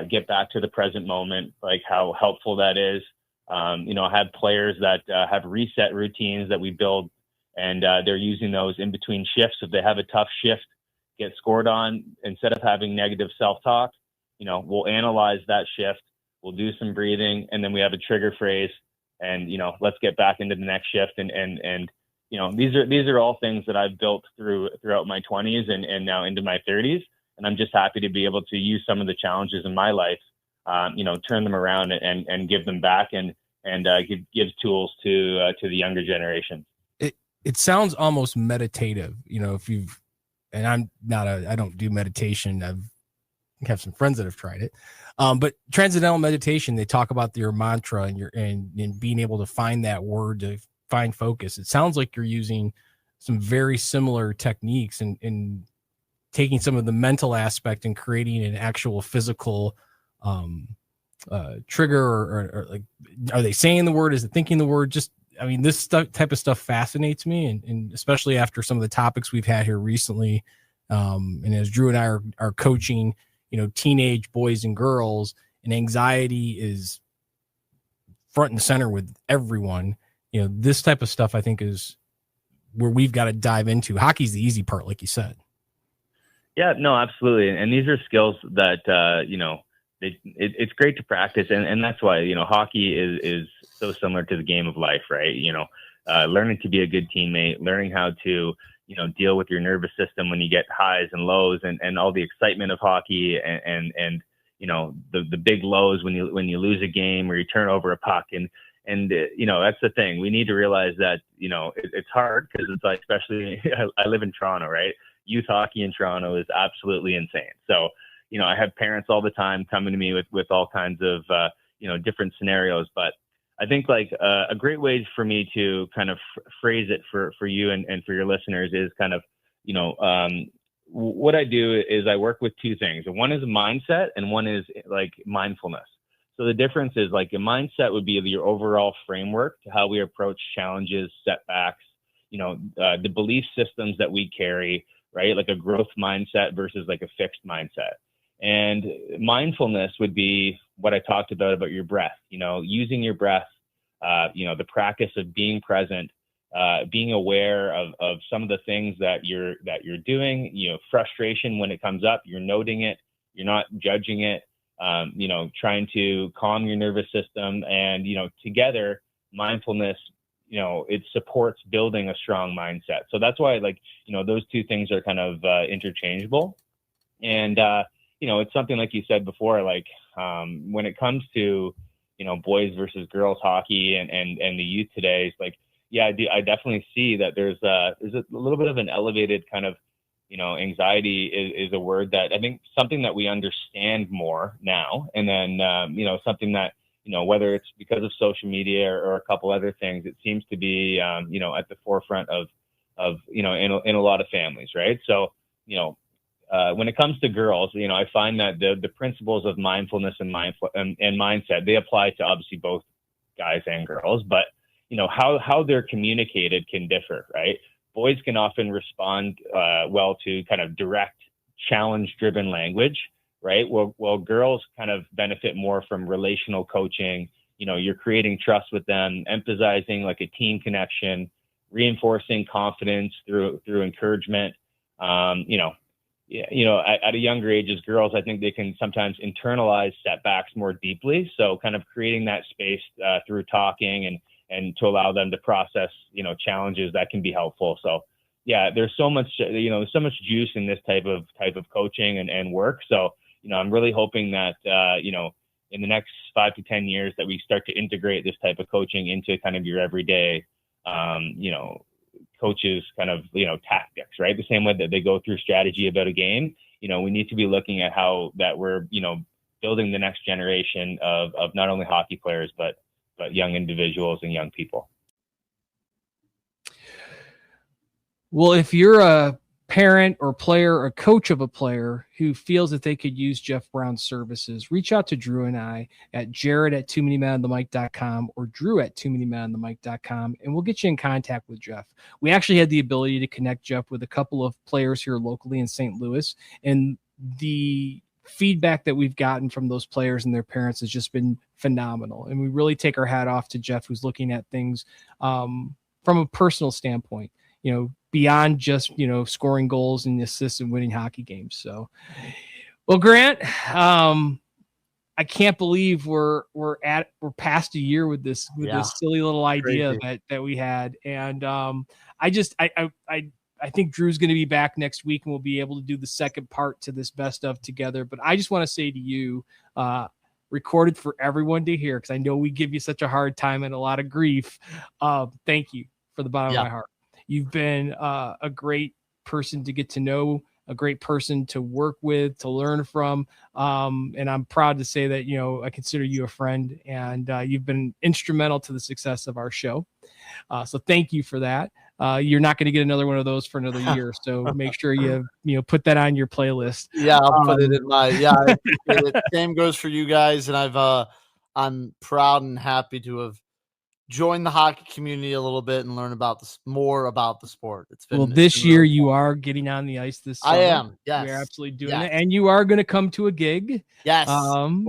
get back to the present moment, like how helpful that is. You know, I have players that have reset routines that we build, and they're using those in between shifts. If they have a tough shift, get scored on, instead of having negative self-talk, you know, we'll analyze that shift, we'll do some breathing, and then we have a trigger phrase, and, you know, let's get back into the next shift. And you know, these are all things that I've built throughout my 20s and now into my 30s. And I'm just happy to be able to use some of the challenges in my life, you know, turn them around and give them back and give tools to the younger generation. It sounds almost meditative, you know, and I don't do meditation. I have some friends that have tried it. But transcendental meditation, they talk about your mantra and being able to find that word to find focus. It sounds like you're using some very similar techniques and taking some of the mental aspect and creating an actual physical trigger or like, are they saying the word? Is it thinking the word? Just, I mean, this type of stuff fascinates me. And especially after some of the topics we've had here recently. And as Drew and I are coaching, you know, teenage boys and girls, and anxiety is front and center with everyone. You know, this type of stuff I think is where we've got to dive into. Hockey's the easy part, like you said. Yeah, no, absolutely. And these are skills that, you know, it's great to practice. And that's why, you know, hockey is so similar to the game of life, right? You know, learning to be a good teammate, learning how to, you know, deal with your nervous system when you get highs and lows and all the excitement of hockey and you know, the big lows when you lose a game or you turn over a puck. And you know, that's the thing. We need to realize that, you know, it's hard because it's like, especially I live in Toronto, right? Youth hockey in Toronto is absolutely insane. So, you know, I have parents all the time coming to me with all kinds of, you know, different scenarios. But I think like a great way for me to kind of phrase it for you and for your listeners is kind of, you know, what I do is I work with two things. One is a mindset and one is like mindfulness. So the difference is like a mindset would be your overall framework to how we approach challenges, setbacks, you know, the belief systems that we carry, right? Like a growth mindset versus like a fixed mindset. And mindfulness would be what I talked about your breath, you know, using your breath, you know, the practice of being present, being aware of some of the things that you're doing, you know, frustration when it comes up, you're noting it, you're not judging it, you know, trying to calm your nervous system. And, you know, together, mindfulness, you know, it supports building a strong mindset. So that's why, like, you know, those two things are kind of interchangeable. And, you know, it's something like you said before, like when it comes to, you know, boys versus girls hockey and the youth today, it's like, yeah, I definitely see that there's a little bit of an elevated kind of, you know, anxiety is a word that I think something that we understand more now. And then, you know, something that, you know, whether it's because of social media or a couple other things, it seems to be, you know, at the forefront of, you know, in a lot of families. Right. So, you know, when it comes to girls, you know, I find that the principles of mindfulness and mindset, they apply to obviously both guys and girls, but, you know, how they're communicated can differ, right? Boys can often respond well to kind of direct, challenge-driven language, right? Well, girls kind of benefit more from relational coaching. You know, you're creating trust with them, emphasizing like a team connection, reinforcing confidence through encouragement. You know, at a younger age as girls, I think they can sometimes internalize setbacks more deeply. So kind of creating that space through talking and to allow them to process, challenges that can be helpful. So yeah, there's so much, there's so much juice in this type of coaching and work. So, I'm really hoping that, in the next 5 to 10 years that we start to integrate this type of coaching into kind of your everyday, coaches kind of, tactics, right? The same way that they go through strategy about a game, we need to be looking at how that we're, building the next generation of not only hockey players, but young individuals and young people. Well, if you're a parent or player or coach of a player who feels that they could use Jeff Brown's services, reach out to Drew and I at jared@tooManyMenOnTheMic.com or drew@tooManyMenOnTheMic.com, and we'll get you in contact with Jeff. We actually had the ability to connect Jeff with a couple of players here locally in St. Louis, and the feedback that we've gotten from those players and their parents has just been phenomenal. And we really take our hat off to Jeff, who's looking at things from a personal standpoint, beyond just, scoring goals and assists and winning hockey games. So, well, Grant, I can't believe we're past a year with this silly little idea that we had. And I think Drew's going to be back next week and we'll be able to do the second part to this best of together. But I just want to say to you, recorded for everyone to hear, because I know we give you such a hard time and a lot of grief. Thank you for the bottom of my heart. You've been a great person to get to know, a great person to work with, to learn from. And I'm proud to say that, I consider you a friend, and you've been instrumental to the success of our show. So thank you for that. You're not going to get another one of those for another year. So make sure you put that on your playlist. Yeah, I'll put it in my, I appreciate it. Same goes for you guys. And I'm proud and happy to have joined the hockey community a little bit and learn more about the sport. This year you are getting on the ice this summer. I am. Yes. We're absolutely doing it. And you are going to come to a gig. Yes. And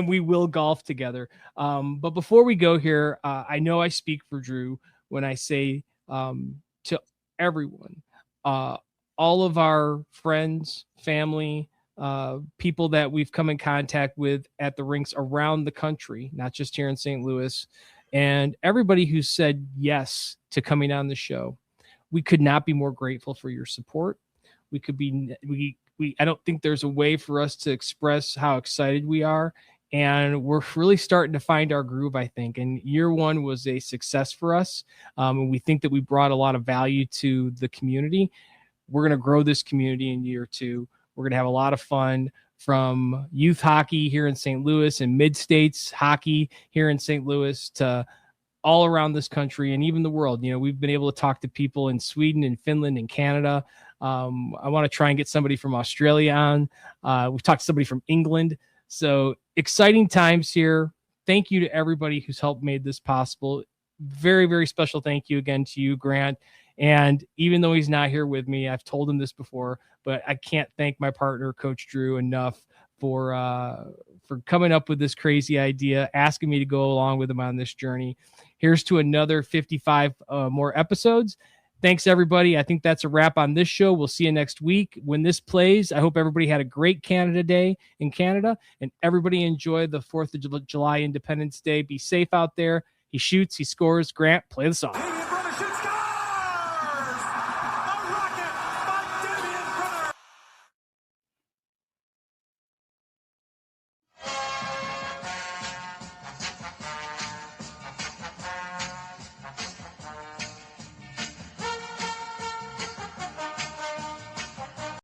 we will golf together. But before we go here, I know I speak for Drew when I say to everyone, all of our friends, family, people that we've come in contact with at the rinks around the country, not just here in St. Louis, and everybody who said yes to coming on the show. We could not be more grateful for your support. I don't think there's a way for us to express how excited we are. And we're really starting to find our groove, I think. And year one was a success for us. And we think that we brought a lot of value to the community. We're going to grow this community in year two. We're going to have a lot of fun, from youth hockey here in St. Louis and mid-states hockey here in St. Louis to all around this country and even the world. We've been able to talk to people in Sweden and Finland and Canada. I want to try and get somebody from Australia on. We've talked to somebody from England. So exciting times here. Thank you to everybody who's helped made this possible. Very, very special thank you again to you, Grant. And even though he's not here with me, I've told him this before, but I can't thank my partner, Coach Drew, enough for coming up with this crazy idea, asking me to go along with him on this journey. Here's to another 55 more episodes. Thanks, everybody. I think that's a wrap on this show. We'll see you next week when this plays. I hope everybody had a great Canada Day in Canada, and everybody enjoy the 4th of July Independence Day. Be safe out there. He shoots, he scores. Grant, play the song.